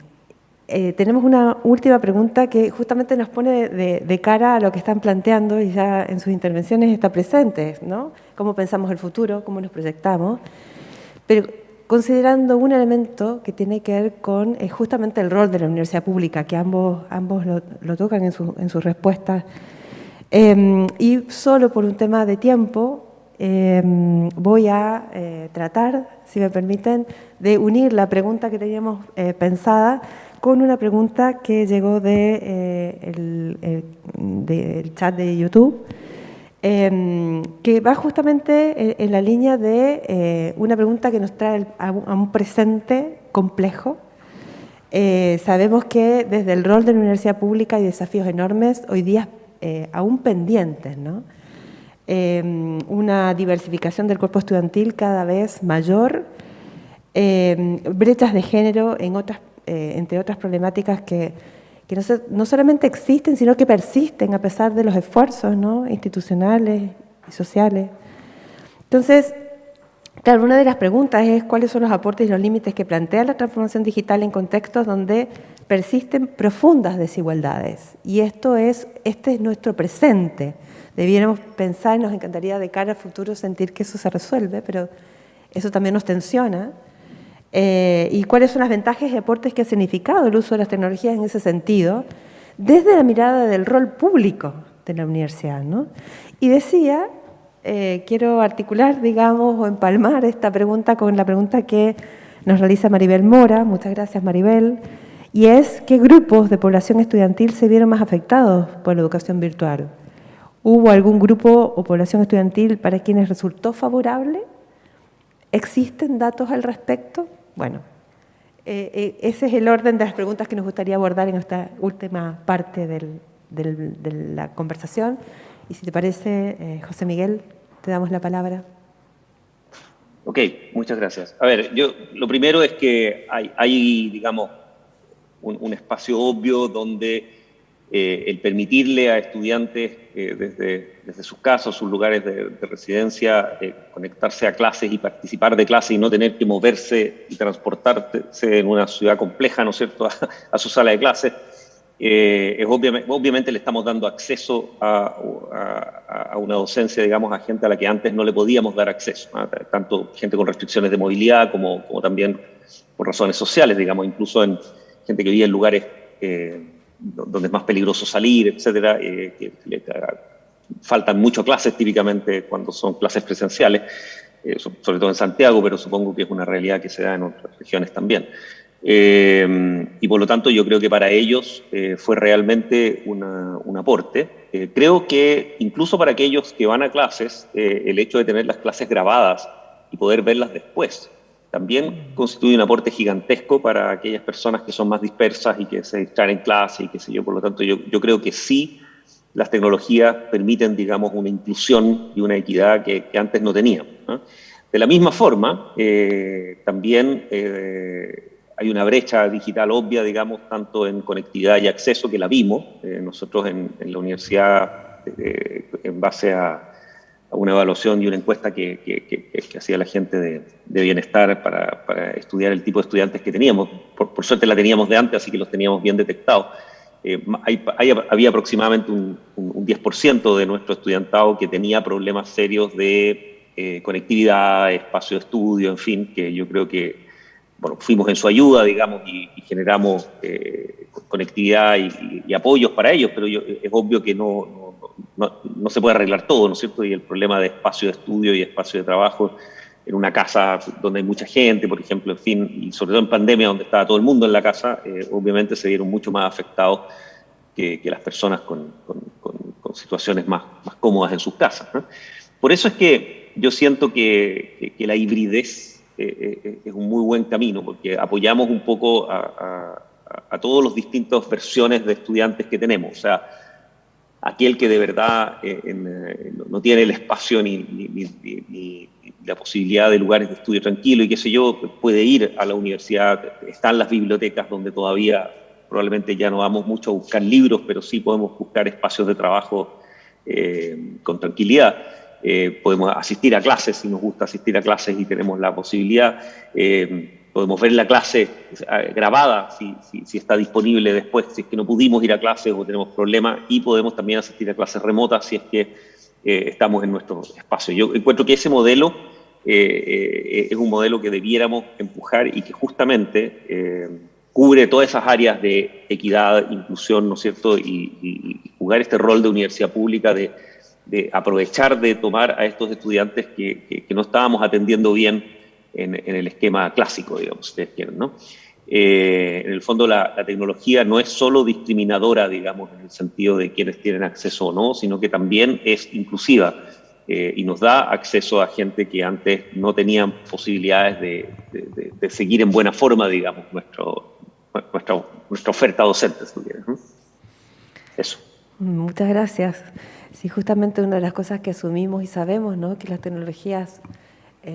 una última pregunta que justamente nos pone de cara a lo que están planteando y ya en sus intervenciones está presente, ¿no? Cómo pensamos el futuro, cómo nos proyectamos, pero considerando un elemento que tiene que ver con justamente el rol de la universidad pública, que ambos lo tocan en sus respuestas. Y solo por un tema de tiempo voy a tratar, si me permiten, de unir la pregunta que teníamos pensada con una pregunta que llegó del chat de YouTube, que va justamente en la línea de una pregunta que nos trae a un presente complejo. Sabemos que desde el rol de la universidad pública hay desafíos enormes, hoy día aún pendientes, ¿no? Una diversificación del cuerpo estudiantil cada vez mayor, brechas de género entre otras problemáticas que no solamente existen, sino que persisten a pesar de los esfuerzos, ¿no?, institucionales y sociales. Entonces, claro, una de las preguntas es cuáles son los aportes y los límites que plantea la transformación digital en contextos donde persisten profundas desigualdades. Y este es nuestro presente. Debiéramos pensar, nos encantaría de cara al futuro sentir que eso se resuelve, pero eso también nos tensiona. Y cuáles son las ventajas y aportes que ha significado el uso de las tecnologías en ese sentido, desde la mirada del rol público de la universidad, ¿no? Y decía, quiero articular, digamos, o empalmar esta pregunta con la pregunta que nos realiza Maribel Mora, muchas gracias Maribel, y es, ¿qué grupos de población estudiantil se vieron más afectados por la educación virtual? ¿Hubo algún grupo o población estudiantil para quienes resultó favorable? ¿Existen datos al respecto? Bueno, ese es el orden de las preguntas que nos gustaría abordar en esta última parte de la conversación. Y si te parece, José Miguel, te damos la palabra. Ok, muchas gracias. A ver, lo primero es que hay digamos, un espacio obvio donde el permitirle a estudiantes desde sus casas, sus lugares de residencia, conectarse a clases y participar de clases y no tener que moverse y transportarse en una ciudad compleja, ¿no es cierto?, a su sala de clases, obviamente le estamos dando acceso a una docencia, digamos, a gente a la que antes no le podíamos dar acceso, ¿no? Tanto gente con restricciones de movilidad como también por razones sociales, digamos, incluso en gente que vive en lugares donde es más peligroso salir, etcétera, faltan mucho clases típicamente cuando son clases presenciales, sobre todo en Santiago, pero supongo que es una realidad que se da en otras regiones también. Y por lo tanto yo creo que para ellos fue realmente un aporte. Creo que incluso para aquellos que van a clases, el hecho de tener las clases grabadas y poder verlas después, también constituye un aporte gigantesco para aquellas personas que son más dispersas y que se distraen en clase y qué sé yo. Por lo tanto, yo creo que sí, las tecnologías permiten, digamos, una inclusión y una equidad que antes no teníamos, ¿no? De la misma forma, también hay una brecha digital obvia, digamos, tanto en conectividad y acceso, que la vimos nosotros en la universidad en base a una evaluación y una encuesta que hacía la gente de bienestar para estudiar el tipo de estudiantes que teníamos. Por suerte la teníamos de antes, así que los teníamos bien detectados. Había aproximadamente un 10% de nuestro estudiantado que tenía problemas serios de conectividad, espacio de estudio, en fin, que yo creo que, bueno, fuimos en su ayuda, digamos, y generamos conectividad y apoyos para ellos, pero es obvio que no se puede arreglar todo, ¿no es cierto? Y el problema de espacio de estudio y espacio de trabajo en una casa donde hay mucha gente, por ejemplo, en fin, y sobre todo en pandemia, donde estaba todo el mundo en la casa, obviamente se vieron mucho más afectados que las personas con situaciones más cómodas en sus casas, ¿no? Por eso es que yo siento que la hibridez es un muy buen camino, porque apoyamos un poco a todas las distintas versiones de estudiantes que tenemos. O sea, aquel que de verdad no tiene el espacio ni la posibilidad de lugares de estudio tranquilo y qué sé yo, puede ir a la universidad. Están las bibliotecas donde todavía probablemente ya no vamos mucho a buscar libros, pero sí podemos buscar espacios de trabajo con tranquilidad. podemos asistir a clases si nos gusta asistir a clases y tenemos la posibilidad, podemos ver la clase grabada si está disponible después, si es que no pudimos ir a clases o tenemos problemas, y podemos también asistir a clases remotas si es que estamos en nuestro espacio. Yo encuentro que ese modelo es un modelo que debiéramos empujar y que justamente cubre todas esas áreas de equidad, inclusión, ¿no es cierto?, y jugar este rol de universidad pública de aprovechar de tomar a estos estudiantes que no estábamos atendiendo bien en el esquema clásico, digamos, si ustedes quieren, ¿no? En el fondo la tecnología no es solo discriminadora, digamos, en el sentido de quienes tienen acceso o no, sino que también es inclusiva y nos da acceso a gente que antes no tenían posibilidades de seguir en buena forma, digamos, nuestra oferta docente, si quieres, ¿no? Eso. Muchas gracias. Sí, justamente una de las cosas que asumimos y sabemos, ¿no?, que las tecnologías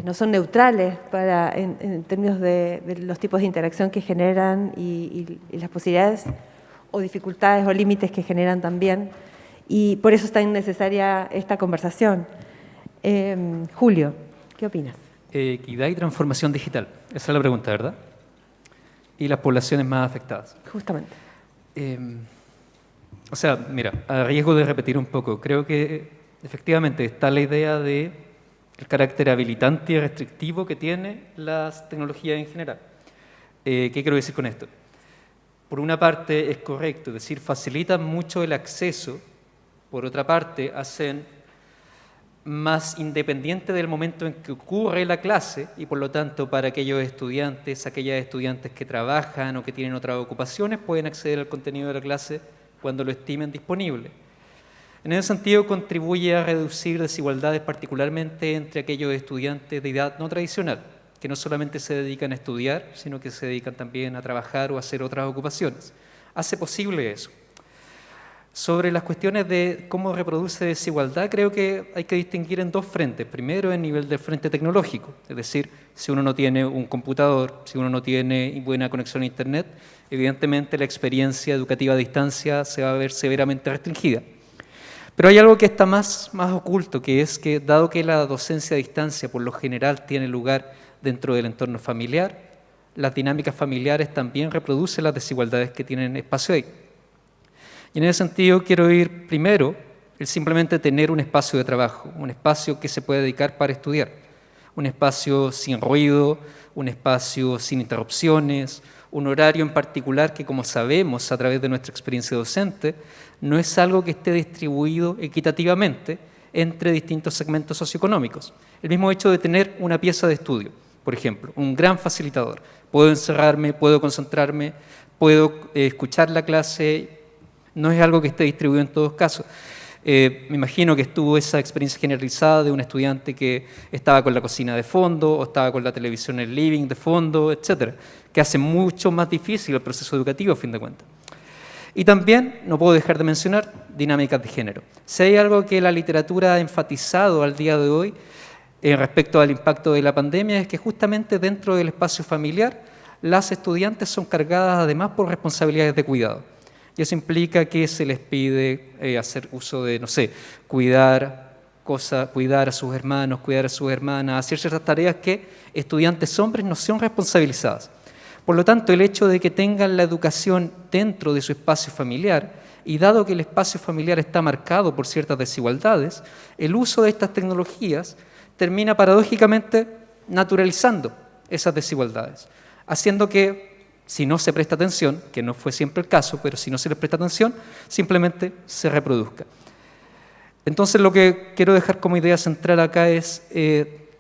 no son neutrales en términos de los tipos de interacción que generan y las posibilidades o dificultades o límites que generan también. Y por eso es tan necesaria esta conversación. Julio, ¿qué opinas? Equidad y transformación digital. Esa es la pregunta, ¿verdad? Y las poblaciones más afectadas. Justamente. O sea, mira, a riesgo de repetir un poco, creo que efectivamente está la idea de el carácter habilitante y restrictivo que tiene las tecnologías en general. ¿Qué quiero decir con esto? Por una parte es correcto, es decir, facilitan mucho el acceso, por otra parte hacen más independiente del momento en que ocurre la clase y por lo tanto para aquellas estudiantes que trabajan o que tienen otras ocupaciones pueden acceder al contenido de la clase cuando lo estimen disponible. En ese sentido, contribuye a reducir desigualdades, particularmente entre aquellos estudiantes de edad no tradicional, que no solamente se dedican a estudiar, sino que se dedican también a trabajar o a hacer otras ocupaciones. Hace posible eso. Sobre las cuestiones de cómo reproduce desigualdad, creo que hay que distinguir en dos frentes. Primero, en nivel del frente tecnológico, es decir, si uno no tiene un computador, si uno no tiene buena conexión a Internet, evidentemente la experiencia educativa a distancia se va a ver severamente restringida. Pero hay algo que está más oculto, que es que dado que la docencia a distancia por lo general tiene lugar dentro del entorno familiar, las dinámicas familiares también reproducen las desigualdades que tienen espacio ahí. Y en ese sentido quiero ir primero el simplemente tener un espacio de trabajo, un espacio que se puede dedicar para estudiar, un espacio sin ruido, un espacio sin interrupciones, un horario en particular que, como sabemos a través de nuestra experiencia docente, no es algo que esté distribuido equitativamente entre distintos segmentos socioeconómicos. El mismo hecho de tener una pieza de estudio, por ejemplo, un gran facilitador. Puedo encerrarme, puedo concentrarme, puedo escuchar la clase, no es algo que esté distribuido en todos casos. Me imagino que estuvo esa experiencia generalizada de un estudiante que estaba con la cocina de fondo o estaba con la televisión en el living de fondo, etcétera, que hace mucho más difícil el proceso educativo a fin de cuentas. Y también, no puedo dejar de mencionar, dinámicas de género. Si hay algo que la literatura ha enfatizado al día de hoy respecto al impacto de la pandemia es que justamente dentro del espacio familiar las estudiantes son cargadas además por responsabilidades de cuidado. Y eso implica que se les pide hacer uso de, no sé, cuidar a sus hermanos, cuidar a sus hermanas, hacer ciertas tareas que estudiantes hombres no son responsabilizadas. Por lo tanto, el hecho de que tengan la educación dentro de su espacio familiar, y dado que el espacio familiar está marcado por ciertas desigualdades, el uso de estas tecnologías termina paradójicamente naturalizando esas desigualdades, haciendo que, si no se presta atención, que no fue siempre el caso, pero si no se les presta atención, simplemente se reproduzca. Entonces, lo que quiero dejar como idea central acá es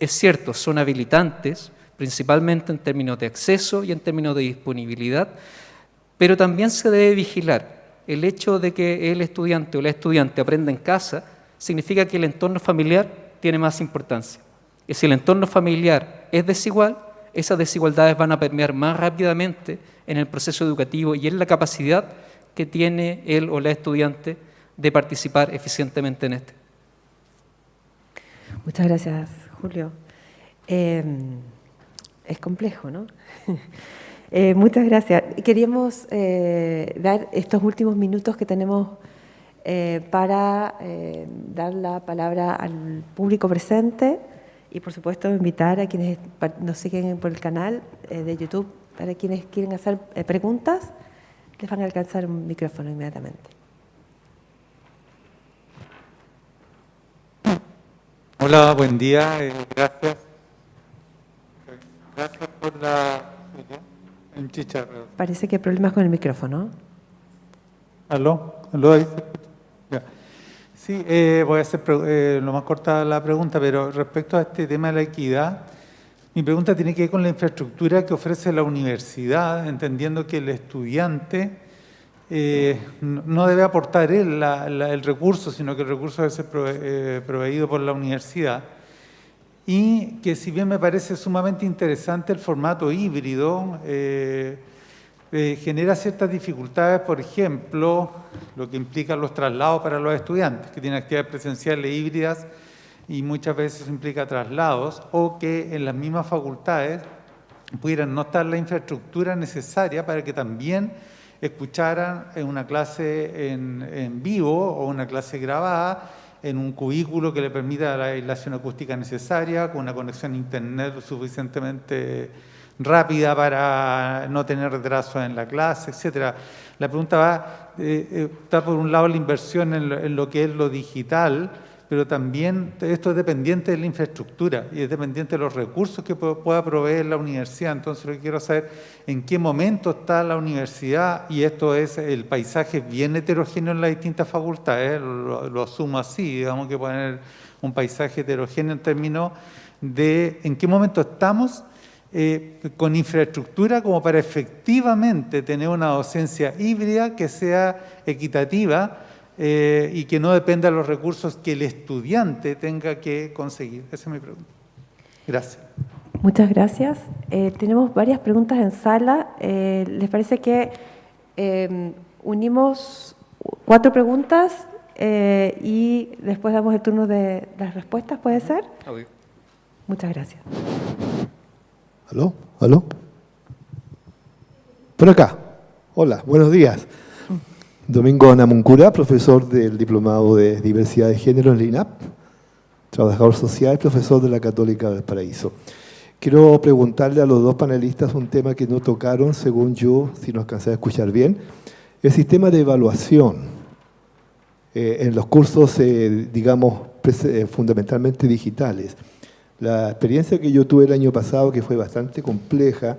cierto, son habilitantes, principalmente en términos de acceso y en términos de disponibilidad, pero también se debe vigilar. El hecho de que el estudiante o la estudiante aprenda en casa significa que el entorno familiar tiene más importancia. Y si el entorno familiar es desigual, esas desigualdades van a permear más rápidamente en el proceso educativo y en la capacidad que tiene él o la estudiante de participar eficientemente en este. Muchas gracias, Julio. Es complejo, ¿no? Muchas gracias. Queríamos dar estos últimos minutos que tenemos para dar la palabra al público presente y, por supuesto, invitar a quienes nos siguen por el canal de YouTube, para quienes quieren hacer preguntas, les van a alcanzar un micrófono inmediatamente. Hola, buen día, gracias. Gracias por la... En chicharro. Parece que hay problemas con el micrófono. ¿Aló? ¿Aló? Ahí se escucha. Ya. Sí, voy a hacer lo más corta la pregunta, pero respecto a este tema de la equidad, mi pregunta tiene que ver con la infraestructura que ofrece la universidad, entendiendo que el estudiante no debe aportar él el recurso, sino que el recurso debe ser proveído por la universidad. Y que si bien me parece sumamente interesante el formato híbrido, genera ciertas dificultades, por ejemplo, lo que implica los traslados para los estudiantes, que tienen actividades presenciales híbridas y muchas veces implica traslados, o que en las mismas facultades pudieran no estar la infraestructura necesaria para que también escucharan en una clase en vivo o una clase grabada en un cubículo que le permita la aislación acústica necesaria, con una conexión a internet lo suficientemente rápida para no tener retraso en la clase, etcétera. La pregunta está por un lado la inversión en lo que es lo digital, pero también esto es dependiente de la infraestructura y es dependiente de los recursos que pueda proveer la universidad. Entonces, lo que quiero saber en qué momento está la universidad, y esto es, el paisaje bien heterogéneo en las distintas facultades, lo asumo así, digamos que puede haber un paisaje heterogéneo en términos de en qué momento estamos con infraestructura como para efectivamente tener una docencia híbrida que sea equitativa, y que no dependa de los recursos que el estudiante tenga que conseguir. Esa es mi pregunta. Gracias. Muchas gracias. Tenemos varias preguntas en sala. ¿Les parece que unimos 4 preguntas y después damos el turno de las respuestas? ¿Puede ser? Obvio. Muchas gracias. ¿Aló? ¿Aló? Por acá. Hola, buenos días. Domingo Namuncura, profesor del Diplomado de Diversidad de Género en la INAP, trabajador social, profesor de la Católica del Paraíso. Quiero preguntarle a los dos panelistas un tema que no tocaron, según yo, si no alcancé a escuchar bien, el sistema de evaluación en los cursos, digamos, fundamentalmente digitales. La experiencia que yo tuve el año pasado, que fue bastante compleja,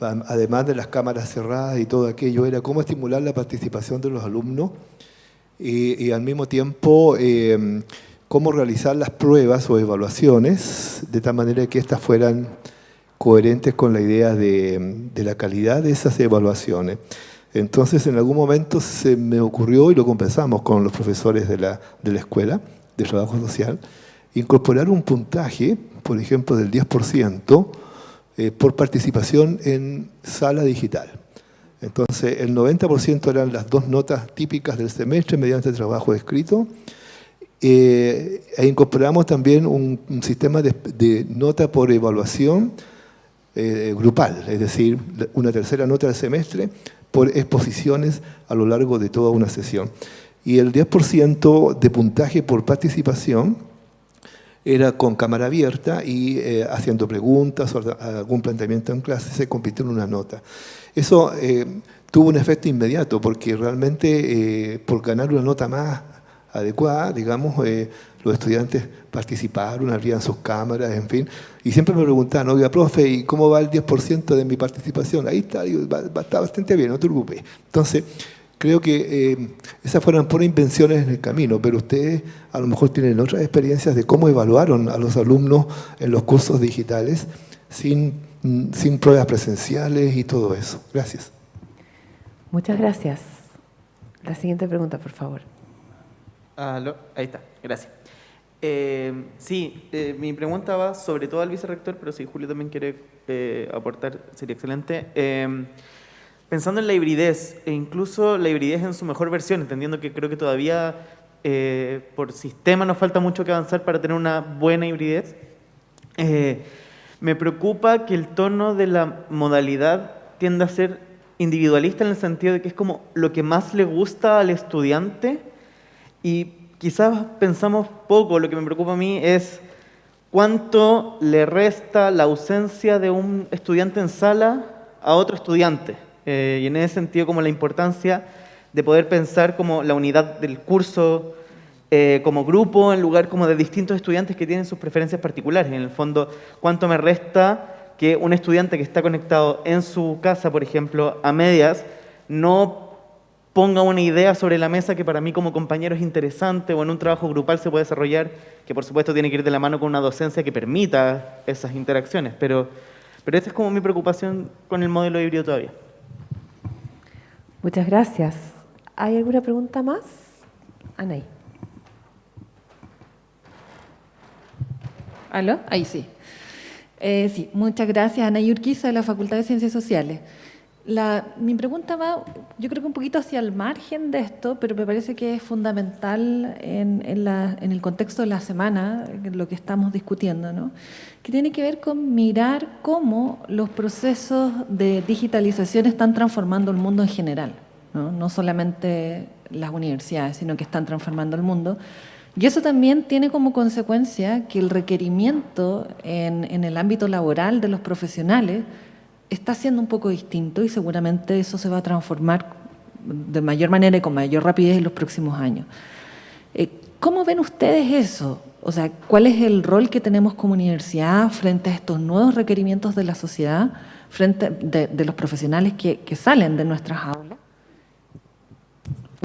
además de las cámaras cerradas y todo aquello, era cómo estimular la participación de los alumnos y al mismo tiempo cómo realizar las pruebas o evaluaciones de tal manera que éstas fueran coherentes con la idea de la calidad de esas evaluaciones. Entonces, en algún momento se me ocurrió, y lo conversamos con los profesores de la escuela de trabajo social, incorporar un puntaje, por ejemplo, del 10%, por participación en sala digital. Entonces, el 90% eran las 2 notas típicas del semestre mediante trabajo escrito, e incorporamos también un sistema de nota por evaluación grupal, es decir, una tercera nota del semestre por exposiciones a lo largo de toda una sesión. Y el 10% de puntaje por participación era con cámara abierta y haciendo preguntas o algún planteamiento en clase, se convirtió en una nota. Eso tuvo un efecto inmediato porque realmente por ganar una nota más adecuada, digamos, los estudiantes participaron, abrían sus cámaras, en fin, y siempre me preguntaban, oiga, profe, ¿y cómo va el 10% de mi participación? Ahí está, está bastante bien, no te preocupes. Entonces, creo que esas fueron puras invenciones en el camino, pero ustedes a lo mejor tienen otras experiencias de cómo evaluaron a los alumnos en los cursos digitales sin pruebas presenciales y todo eso. Gracias. Muchas gracias. La siguiente pregunta, por favor. Aló, ahí está, gracias. Mi pregunta va sobre todo al vicerrector, pero si Julio también quiere aportar, sería excelente. Pensando en la hibridez, e incluso la hibridez en su mejor versión, entendiendo que creo que todavía por sistema nos falta mucho que avanzar para tener una buena hibridez, me preocupa que el tono de la modalidad tienda a ser individualista en el sentido de que es como lo que más le gusta al estudiante Y quizás pensamos poco, lo que me preocupa a mí es cuánto le resta la ausencia de un estudiante en sala a otro estudiante. Y en ese sentido, como la importancia de poder pensar como la unidad del curso como grupo, en lugar como de distintos estudiantes que tienen sus preferencias particulares. En el fondo, cuánto me resta que un estudiante que está conectado en su casa, por ejemplo, a medias, no ponga una idea sobre la mesa que para mí como compañero es interesante o en un trabajo grupal se puede desarrollar, que por supuesto tiene que ir de la mano con una docencia que permita esas interacciones. Pero esta es como mi preocupación con el modelo híbrido todavía. Muchas gracias. ¿Hay alguna pregunta más? Anaí. ¿Aló? Ahí sí. Sí, muchas gracias, Anaí Urquiza, de la Facultad de Ciencias Sociales. Mi pregunta va, yo creo que un poquito hacia el margen de esto, pero me parece que es fundamental en el contexto de la semana, lo que estamos discutiendo, ¿no? Que tiene que ver con mirar cómo los procesos de digitalización están transformando el mundo en general, ¿no? No solamente las universidades, sino que están transformando el mundo. Y eso también tiene como consecuencia que el requerimiento en el ámbito laboral de los profesionales está siendo un poco distinto y seguramente eso se va a transformar de mayor manera y con mayor rapidez en los próximos años. ¿Cómo ven ustedes eso? O sea, ¿cuál es el rol que tenemos como universidad frente a estos nuevos requerimientos de la sociedad, frente de los profesionales que salen de nuestras aulas?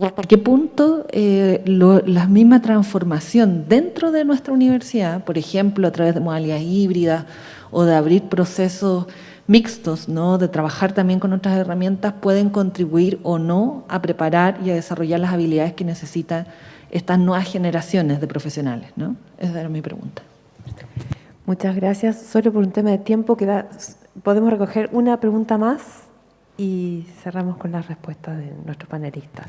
¿Y hasta qué punto la misma transformación dentro de nuestra universidad, por ejemplo, a través de modalidades híbridas o de abrir procesos mixtos, ¿no?, de trabajar también con otras herramientas, pueden contribuir o no a preparar y a desarrollar las habilidades que necesitan estas nuevas generaciones de profesionales, ¿no? Esa era mi pregunta. Muchas gracias. Solo por un tema de tiempo, podemos recoger una pregunta más y cerramos con las respuestas de nuestros panelistas.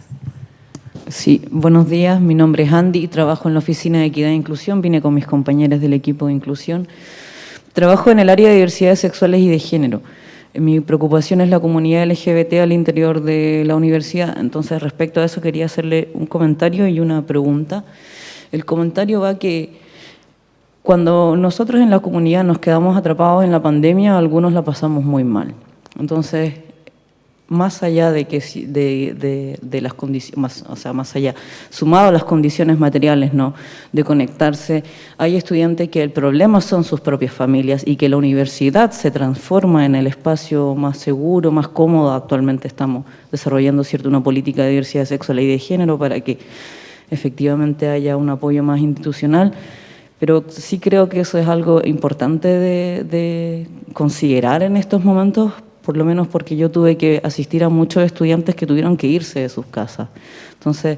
Sí, buenos días. Mi nombre es Andy y trabajo en la Oficina de Equidad e Inclusión. Vine con mis compañeros del equipo de inclusión. Trabajo en el área de diversidades sexuales y de género. Mi preocupación es la comunidad LGBT al interior de la universidad. Entonces, respecto a eso, quería hacerle un comentario y una pregunta. El comentario va que cuando nosotros en la comunidad nos quedamos atrapados en la pandemia, algunos la pasamos muy mal. Entonces, más allá de las condiciones, más allá, sumado a las condiciones materiales, ¿no?, de conectarse, hay estudiantes que el problema son sus propias familias y que la universidad se transforma en el espacio más seguro, más cómodo. Actualmente estamos desarrollando una política de diversidad sexual y de género para que efectivamente haya un apoyo más institucional. Pero sí creo que eso es algo importante de considerar en estos momentos, por lo menos porque yo tuve que asistir a muchos estudiantes que tuvieron que irse de sus casas. Entonces,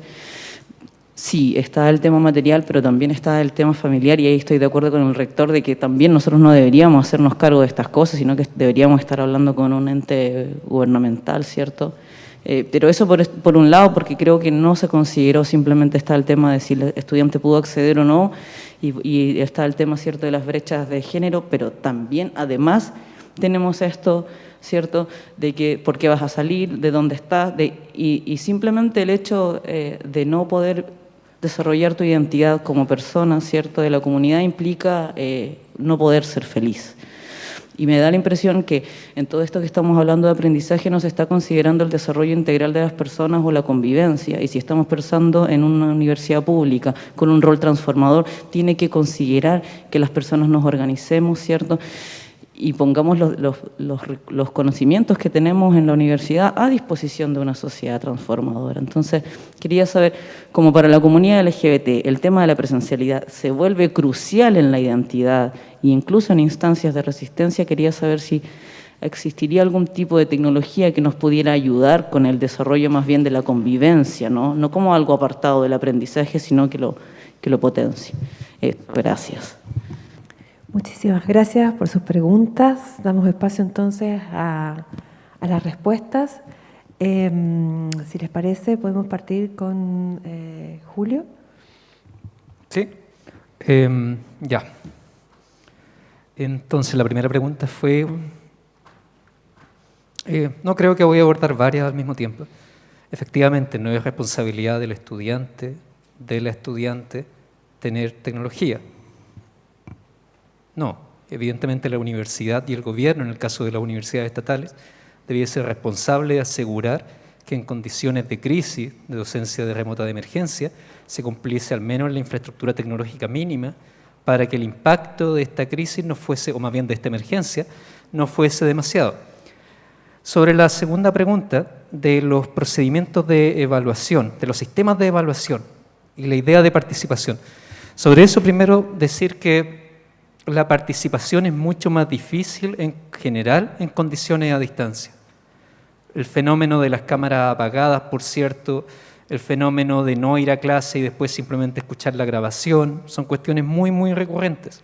sí, está el tema material, pero también está el tema familiar, y ahí estoy de acuerdo con el rector de que también nosotros no deberíamos hacernos cargo de estas cosas, sino que deberíamos estar hablando con un ente gubernamental, ¿cierto? Pero eso por un lado, porque creo que no se consideró, simplemente está el tema de si el estudiante pudo acceder o no, y está el tema, ¿cierto?, de las brechas de género, pero también, además, tenemos esto, ¿cierto?, de que por qué vas a salir, de dónde estás, y simplemente el hecho de no poder desarrollar tu identidad como persona, ¿cierto?, de la comunidad implica no poder ser feliz. Y me da la impresión que en todo esto que estamos hablando de aprendizaje no se está considerando el desarrollo integral de las personas o la convivencia. Y si estamos pensando en una universidad pública con un rol transformador, tiene que considerar que las personas nos organicemos, ¿cierto?, y pongamos los conocimientos que tenemos en la universidad a disposición de una sociedad transformadora. Entonces, quería saber, como para la comunidad LGBT, el tema de la presencialidad se vuelve crucial en la identidad e incluso en instancias de resistencia. Quería saber si existiría algún tipo de tecnología que nos pudiera ayudar con el desarrollo más bien de la convivencia, no como algo apartado del aprendizaje, sino que lo potencie. Gracias. Muchísimas gracias por sus preguntas. Damos espacio entonces a las respuestas. Si les parece, podemos partir con Julio. Sí. Ya. Entonces, la primera pregunta fue... no, creo que voy a abordar varias al mismo tiempo. Efectivamente, no es responsabilidad del estudiante de la estudiante tener tecnología. No, evidentemente la universidad y el gobierno, en el caso de las universidades estatales, debía ser responsable de asegurar que en condiciones de crisis, de docencia de remota de emergencia, se cumpliese al menos la infraestructura tecnológica mínima para que el impacto de esta crisis no fuese, o más bien de esta emergencia, no fuese demasiado. Sobre la segunda pregunta de los procedimientos de evaluación, de los sistemas de evaluación y la idea de participación. Sobre eso, primero decir que la participación es mucho más difícil en general en condiciones a distancia. El fenómeno de las cámaras apagadas, por cierto, el fenómeno de no ir a clase y después simplemente escuchar la grabación, son cuestiones muy, muy recurrentes.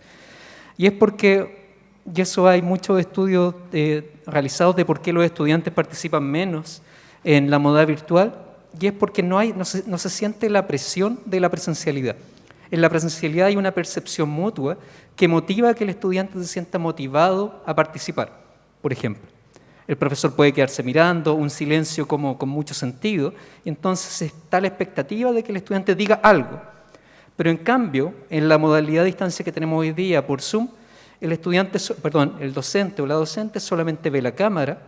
Y es porque, y eso hay muchos estudios realizados de por qué los estudiantes participan menos en la modalidad virtual, y es porque no se siente la presión de la presencialidad. En la presencialidad hay una percepción mutua que motiva a que el estudiante se sienta motivado a participar. Por ejemplo, el profesor puede quedarse mirando, un silencio como con mucho sentido, y entonces está la expectativa de que el estudiante diga algo. Pero en cambio, en la modalidad de distancia que tenemos hoy día por Zoom, el docente o la docente solamente ve la cámara,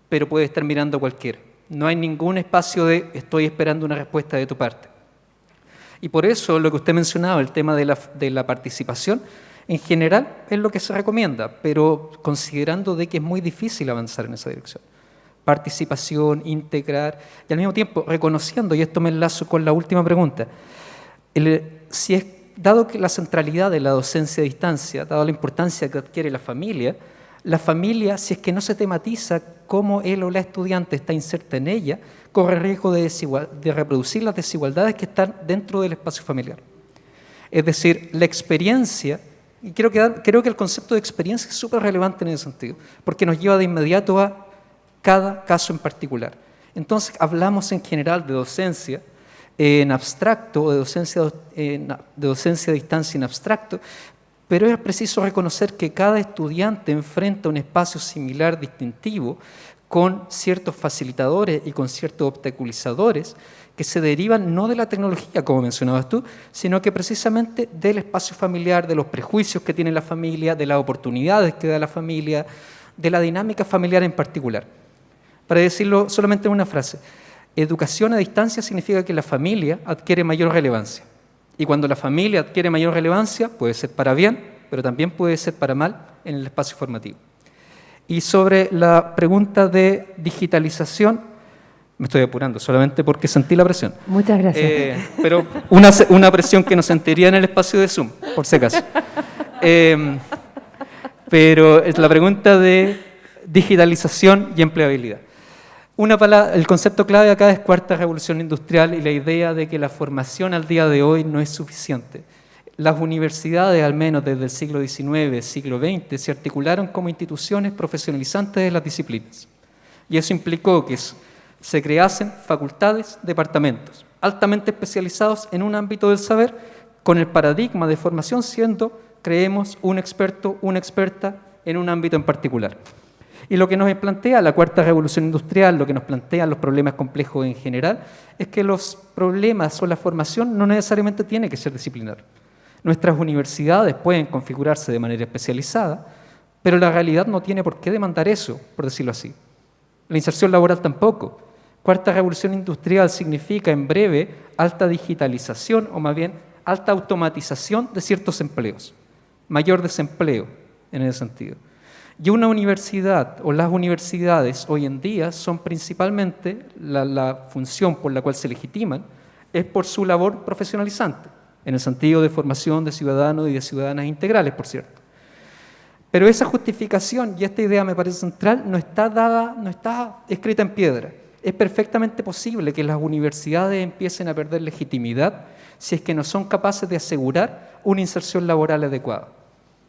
pero puede estar mirando a cualquiera. No hay ningún espacio de estoy esperando una respuesta de tu parte. Y por eso lo que usted mencionaba, el tema de la participación, en general es lo que se recomienda, pero considerando de que es muy difícil avanzar en esa dirección. Participación, integrar, y al mismo tiempo reconociendo, y esto me enlazo con la última pregunta, dado que la centralidad de la docencia a distancia, dado la importancia que adquiere la familia, si es que no se tematiza cómo él o la estudiante está inserta en ella, corre riesgo de reproducir las desigualdades que están dentro del espacio familiar. Es decir, la experiencia, y creo que el concepto de experiencia es súper relevante en ese sentido, porque nos lleva de inmediato a cada caso en particular. Entonces, hablamos en general de docencia en abstracto, o de docencia a distancia en abstracto, pero es preciso reconocer que cada estudiante enfrenta un espacio similar, distintivo, con ciertos facilitadores y con ciertos obstaculizadores que se derivan no de la tecnología, como mencionabas tú, sino que precisamente del espacio familiar, de los prejuicios que tiene la familia, de las oportunidades que da la familia, de la dinámica familiar en particular. Para decirlo solamente en una frase, educación a distancia significa que la familia adquiere mayor relevancia. Y cuando la familia adquiere mayor relevancia, puede ser para bien, pero también puede ser para mal en el espacio formativo. Y sobre la pregunta de digitalización, me estoy apurando solamente porque sentí la presión. Muchas gracias. Pero una presión que no sentiría en el espacio de Zoom, por si acaso. Pero es la pregunta de digitalización y empleabilidad. El concepto clave acá es cuarta revolución industrial y la idea de que la formación al día de hoy no es suficiente. Las universidades, al menos desde el siglo XIX, siglo XX, se articularon como instituciones profesionalizantes de las disciplinas. Y eso implicó que se creasen facultades, departamentos, altamente especializados en un ámbito del saber, con el paradigma de formación siendo, creemos, un experto, una experta en un ámbito en particular. Y lo que nos plantea la cuarta revolución industrial, lo que nos plantean los problemas complejos en general, es que los problemas o la formación no necesariamente tiene que ser disciplinar. Nuestras universidades pueden configurarse de manera especializada, pero la realidad no tiene por qué demandar eso, por decirlo así. La inserción laboral tampoco. Cuarta revolución industrial significa, en breve, alta digitalización o más bien alta automatización de ciertos empleos, mayor desempleo en ese sentido. Y una universidad o las universidades hoy en día son principalmente la función por la cual se legitiman es por su labor profesionalizante, en el sentido de formación de ciudadanos y de ciudadanas integrales, por cierto. Pero esa justificación, y esta idea me parece central, no está escrita en piedra. Es perfectamente posible que las universidades empiecen a perder legitimidad si es que no son capaces de asegurar una inserción laboral adecuada,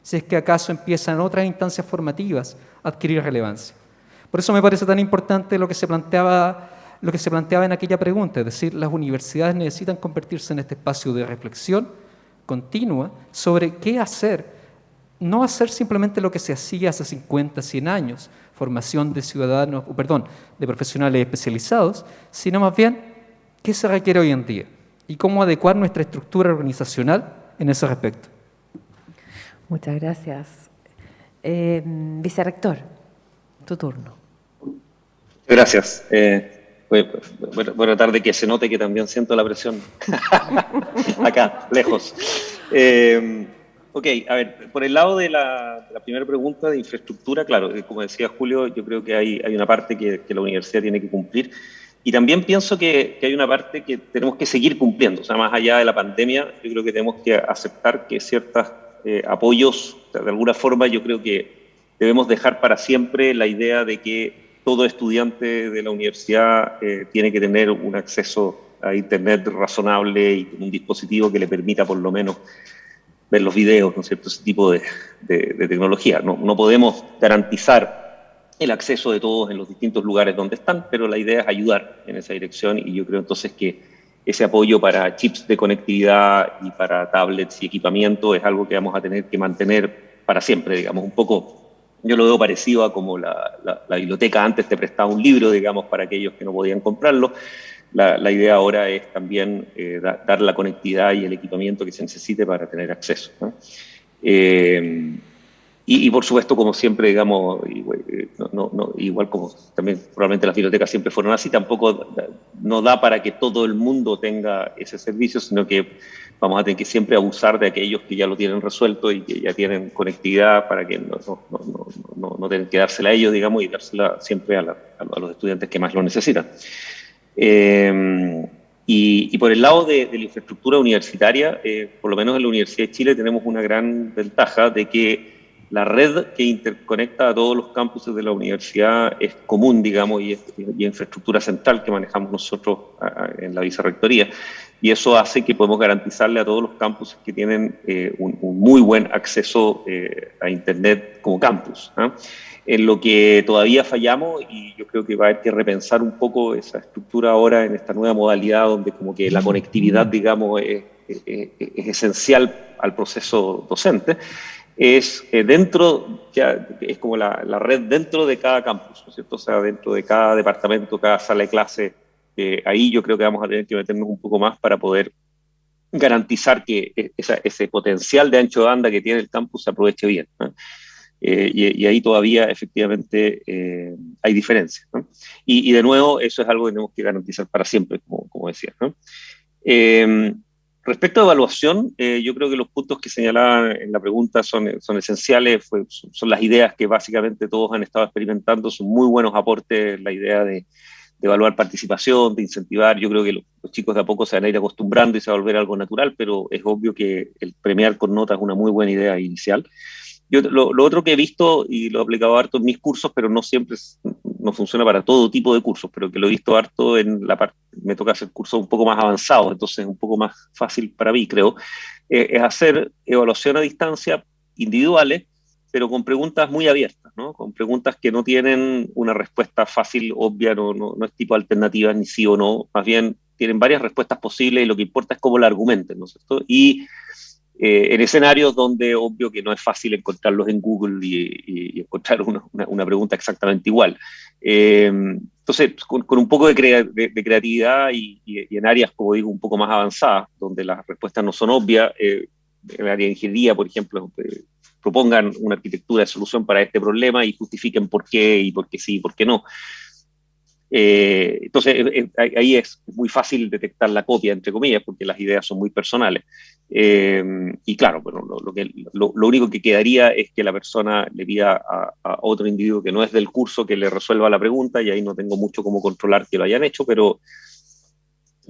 si es que acaso empiezan otras instancias formativas a adquirir relevancia. Por eso me parece tan importante lo que se planteaba en aquella pregunta, es decir, las universidades necesitan convertirse en este espacio de reflexión continua sobre qué hacer, no hacer simplemente lo que se hacía hace 50, 100 años, formación de de profesionales especializados, sino más bien qué se requiere hoy en día. y cómo adecuar nuestra estructura organizacional en ese respecto. Muchas gracias. Vicerrector, tu turno. Gracias. Voy a tratar de que se note que también siento la presión acá, lejos. Ok, a ver, por el lado de la primera pregunta de infraestructura, claro, como decía Julio, yo creo que hay una parte que la universidad tiene que cumplir. Y también pienso que hay una parte que tenemos que seguir cumpliendo. O sea, más allá de la pandemia, yo creo que tenemos que aceptar que ciertos apoyos, de alguna forma, yo creo que debemos dejar para siempre la idea de que todo estudiante de la universidad tiene que tener un acceso a Internet razonable y un dispositivo que le permita por lo menos ver los videos, ¿no es cierto?, ese tipo de tecnología. No podemos garantizar el acceso de todos en los distintos lugares donde están, pero la idea es ayudar en esa dirección y yo creo entonces que ese apoyo para chips de conectividad y para tablets y equipamiento es algo que vamos a tener que mantener para siempre, digamos, un poco. Yo lo veo parecido a como la biblioteca antes te prestaba un libro, digamos, para aquellos que no podían comprarlo. La idea ahora es también dar la conectividad y el equipamiento que se necesite para tener acceso, ¿no? Y por supuesto, como siempre, digamos, igual como también probablemente las bibliotecas siempre fueron así, tampoco no da para que todo el mundo tenga ese servicio, sino que vamos a tener que siempre abusar de aquellos que ya lo tienen resuelto y que ya tienen conectividad para que no tengan que dársela a ellos, digamos, y dársela siempre a los estudiantes que más lo necesitan. Y por el lado de la infraestructura universitaria, por lo menos en la Universidad de Chile tenemos una gran ventaja de que la red que interconecta a todos los campuses de la universidad es común, digamos, y infraestructura central que manejamos nosotros en la vicerrectoría. Y eso hace que podemos garantizarle a todos los campuses que tienen un muy buen acceso a Internet como campus, ¿eh? En lo que todavía fallamos, y yo creo que va a haber que repensar un poco esa estructura ahora en esta nueva modalidad donde como que la conectividad, digamos, es esencial al proceso docente, es es como la red dentro de cada campus, ¿no es cierto? O sea, dentro de cada departamento, cada sala de clase, ahí yo creo que vamos a tener que meternos un poco más para poder garantizar que ese potencial de ancho de banda que tiene el campus se aproveche bien, ¿no? Y ahí todavía efectivamente hay diferencias, ¿no? Y de nuevo, eso es algo que tenemos que garantizar para siempre, como decía, ¿no? Respecto a evaluación, yo creo que los puntos que señalaban en la pregunta son esenciales, son las ideas que básicamente todos han estado experimentando, son muy buenos aportes, la idea de evaluar participación, de incentivar. Yo creo que los chicos de a poco se van a ir acostumbrando y se va a volver algo natural, pero es obvio que el premiar con notas es una muy buena idea inicial. Lo otro que he visto, y lo he aplicado harto en mis cursos, pero no siempre no funciona para todo tipo de cursos, pero que lo he visto harto en la parte, me toca hacer cursos un poco más avanzados, entonces es un poco más fácil para mí, creo, es hacer evaluación a distancia individuales, pero con preguntas muy abiertas, ¿no? Con preguntas que no tienen una respuesta fácil, obvia, no es tipo alternativas ni sí o no, más bien tienen varias respuestas posibles y lo que importa es cómo la argumenten, ¿no es cierto? Y en escenarios donde obvio que no es fácil encontrarlos en Google y encontrar una pregunta exactamente igual. Entonces, con un poco de creatividad y en áreas, como digo, un poco más avanzadas, donde las respuestas no son obvias, en el área de ingeniería, por ejemplo, propongan una arquitectura de solución para este problema y justifiquen por qué y por qué sí y por qué no. Entonces, ahí es muy fácil detectar la copia, entre comillas, porque las ideas son muy personales. Y claro, bueno, lo único que quedaría es que la persona le pida a otro individuo que no es del curso que le resuelva la pregunta, y ahí no tengo mucho cómo controlar que lo hayan hecho, pero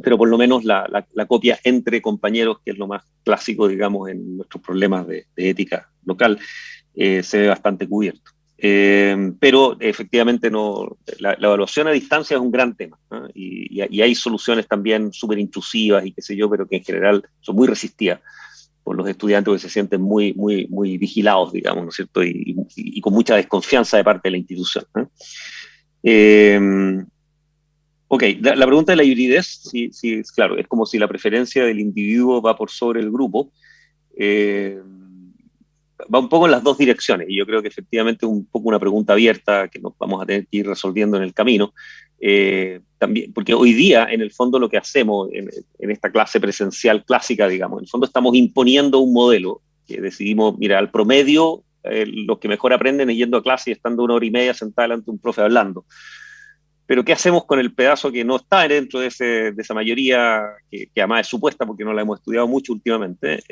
por lo menos la copia entre compañeros, que es lo más clásico, digamos, en nuestros problemas de ética local, se ve bastante cubierto. Pero efectivamente la evaluación a distancia es un gran tema, ¿no? Y hay soluciones también súper intrusivas y qué sé yo, pero que en general son muy resistidas por los estudiantes que se sienten muy, muy, muy vigilados, digamos, ¿no es cierto? Y con mucha desconfianza de parte de la institución, ¿no? Ok, la pregunta de la hibridez, sí, claro, es como si la preferencia del individuo va por sobre el grupo. Va un poco en las dos direcciones, y yo creo que efectivamente es un poco una pregunta abierta que nos vamos a tener que ir resolviendo en el camino. También, porque hoy día, en el fondo, lo que hacemos en esta clase presencial clásica, digamos, en el fondo estamos imponiendo un modelo que decidimos, mira, al promedio, los que mejor aprenden es yendo a clase y estando 1 hora y media sentada delante de un profe hablando. Pero ¿qué hacemos con el pedazo que no está dentro de esa mayoría, que además es supuesta porque no la hemos estudiado mucho últimamente,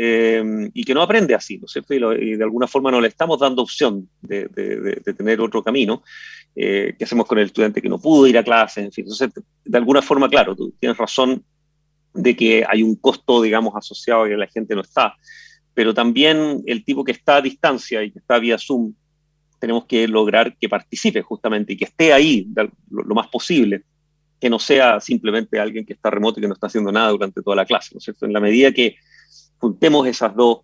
y que no aprende así, ¿no es cierto? Y de alguna forma no le estamos dando opción de tener otro camino. ¿Qué hacemos con el estudiante que no pudo ir a clases? En fin, entonces, de alguna forma, claro, tú tienes razón de que hay un costo, digamos, asociado a que la gente no está, pero también el tipo que está a distancia y que está vía Zoom, tenemos que lograr que participe justamente y que esté ahí lo más posible, que no sea simplemente alguien que está remoto y que no está haciendo nada durante toda la clase, ¿no es cierto? En la medida que juntemos esas dos,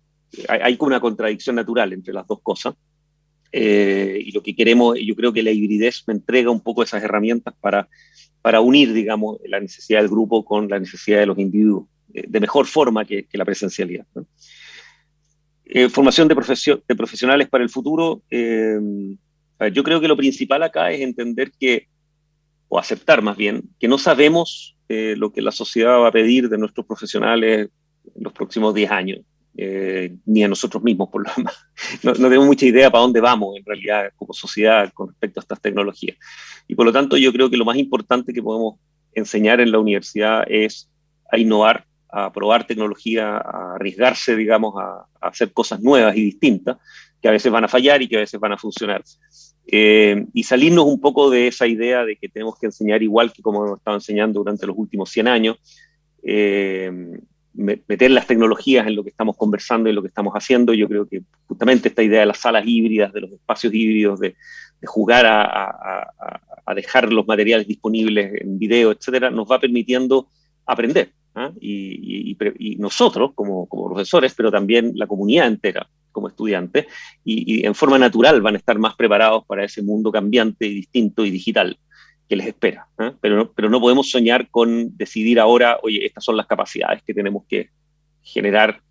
hay como una contradicción natural entre las dos cosas, y lo que queremos, yo creo que la hibridez me entrega un poco esas herramientas para unir, digamos, la necesidad del grupo con la necesidad de los individuos, de mejor forma que la presencialidad, ¿no? Formación de profesionales para el futuro. Yo creo que lo principal acá es entender o aceptar más bien, que no sabemos lo que la sociedad va a pedir de nuestros profesionales en los próximos 10 años, ni a nosotros mismos, por lo demás. No tenemos mucha idea para dónde vamos, en realidad, como sociedad, con respecto a estas tecnologías. Y por lo tanto, yo creo que lo más importante que podemos enseñar en la universidad es a innovar, a probar tecnología, a arriesgarse, digamos, a hacer cosas nuevas y distintas, que a veces van a fallar y que a veces van a funcionar. Y salirnos un poco de esa idea de que tenemos que enseñar igual que como hemos estado enseñando durante los últimos 100 años, meter las tecnologías en lo que estamos conversando y en lo que estamos haciendo. Yo creo que justamente esta idea de las salas híbridas, de los espacios híbridos, de jugar a dejar los materiales disponibles en video, etcétera, nos va permitiendo aprender. Y nosotros como profesores, pero también la comunidad entera como estudiantes, y en forma natural van a estar más preparados para ese mundo cambiante y distinto y digital que les espera. Pero no podemos soñar con decidir ahora, oye, estas son las capacidades que tenemos que generar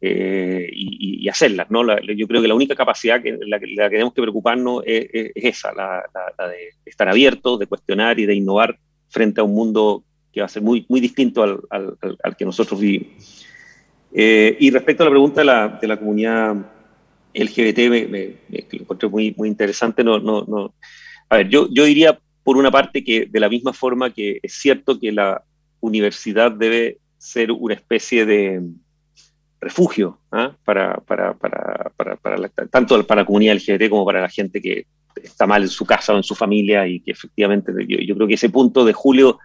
y hacerlas, ¿no? Yo creo que la única capacidad la que tenemos que preocuparnos es esa, la de estar abiertos, de cuestionar y de innovar frente a un mundo que va a ser muy, muy distinto al que nosotros vivimos. Y respecto a la pregunta de la comunidad LGBT, me encontré muy, muy interesante. A ver, yo diría, por una parte, que de la misma forma que es cierto que la universidad debe ser una especie de refugio, tanto para la comunidad LGBT como para la gente que está mal en su casa o en su familia, y que efectivamente, yo creo que ese punto de Julio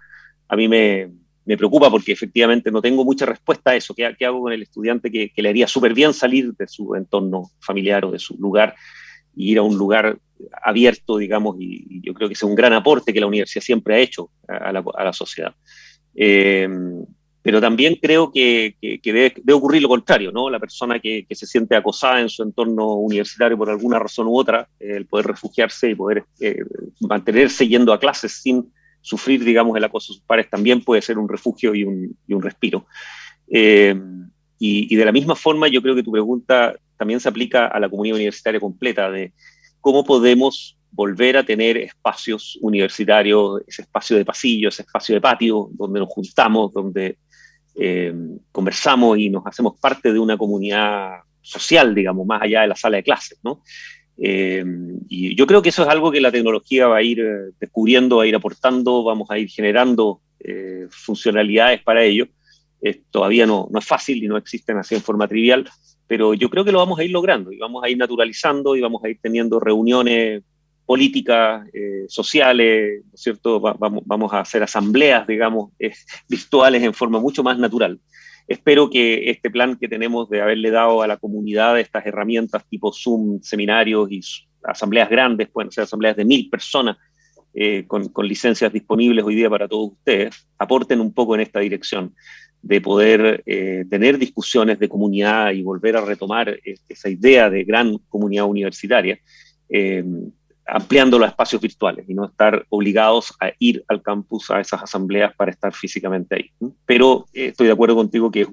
a mí me preocupa, porque efectivamente no tengo mucha respuesta a eso. ¿Qué hago con el estudiante que le haría súper bien salir de su entorno familiar o de su lugar y ir a un lugar abierto, digamos? Y yo creo que ese es un gran aporte que la universidad siempre ha hecho a la sociedad. Pero también creo que debe ocurrir lo contrario, ¿no? La persona que se siente acosada en su entorno universitario por alguna razón u otra, el poder refugiarse y poder mantenerse yendo a clases sin sufrir, digamos, el acoso de sus pares, también puede ser un refugio y un respiro. Y de la misma forma, yo creo que tu pregunta también se aplica a la comunidad universitaria completa, de cómo podemos volver a tener espacios universitarios, ese espacio de pasillo, ese espacio de patio, donde nos juntamos, donde conversamos y nos hacemos parte de una comunidad social, digamos, más allá de la sala de clases, ¿no? Y yo creo que eso es algo que la tecnología va a ir descubriendo, va a ir aportando, vamos a ir generando funcionalidades para ello. Todavía no es fácil y no existen así en forma trivial, pero yo creo que lo vamos a ir logrando y vamos a ir naturalizando y vamos a ir teniendo reuniones políticas, sociales, ¿no es cierto? Vamos a hacer asambleas, digamos, virtuales en forma mucho más natural. Espero que este plan que tenemos de haberle dado a la comunidad estas herramientas tipo Zoom, seminarios y asambleas grandes, pueden ser asambleas de 1000 personas, con licencias disponibles hoy día para todos ustedes, aporten un poco en esta dirección de poder tener discusiones de comunidad y volver a retomar esa idea de gran comunidad universitaria, ampliando los espacios virtuales y no estar obligados a ir al campus a esas asambleas para estar físicamente ahí. Pero estoy de acuerdo contigo que es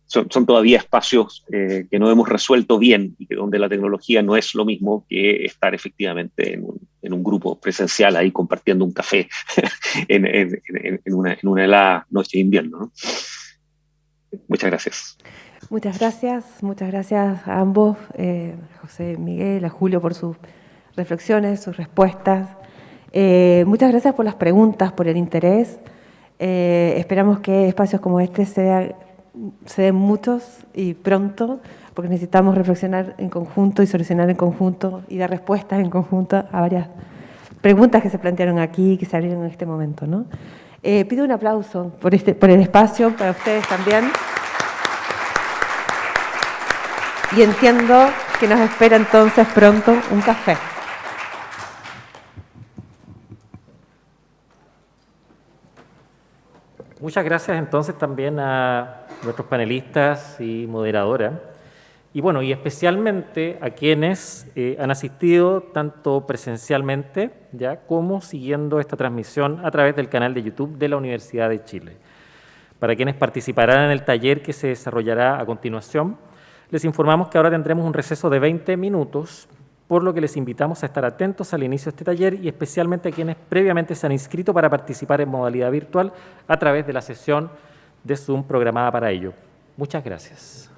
son todavía espacios que no hemos resuelto bien y que donde la tecnología no es lo mismo que estar efectivamente en un grupo presencial ahí compartiendo un café en una helada noche de invierno, ¿no? Muchas gracias. Muchas gracias a ambos, José Miguel, a Julio por sus reflexiones, sus respuestas. Muchas gracias por las preguntas, por el interés. Esperamos que espacios como este se den muchos y pronto, porque necesitamos reflexionar en conjunto y solucionar en conjunto y dar respuestas en conjunto a varias preguntas que se plantearon aquí y que se abrieron en este momento, ¿no? Pido un aplauso por el espacio, para ustedes también. Y entiendo que nos espera entonces pronto un café. Muchas gracias entonces también a nuestros panelistas y moderadora. Y bueno, y especialmente a quienes han asistido tanto presencialmente ya como siguiendo esta transmisión a través del canal de YouTube de la Universidad de Chile. Para quienes participarán en el taller que se desarrollará a continuación, les informamos que ahora tendremos un receso de 20 minutos, por lo que les invitamos a estar atentos al inicio de este taller y especialmente a quienes previamente se han inscrito para participar en modalidad virtual a través de la sesión de Zoom programada para ello. Muchas gracias.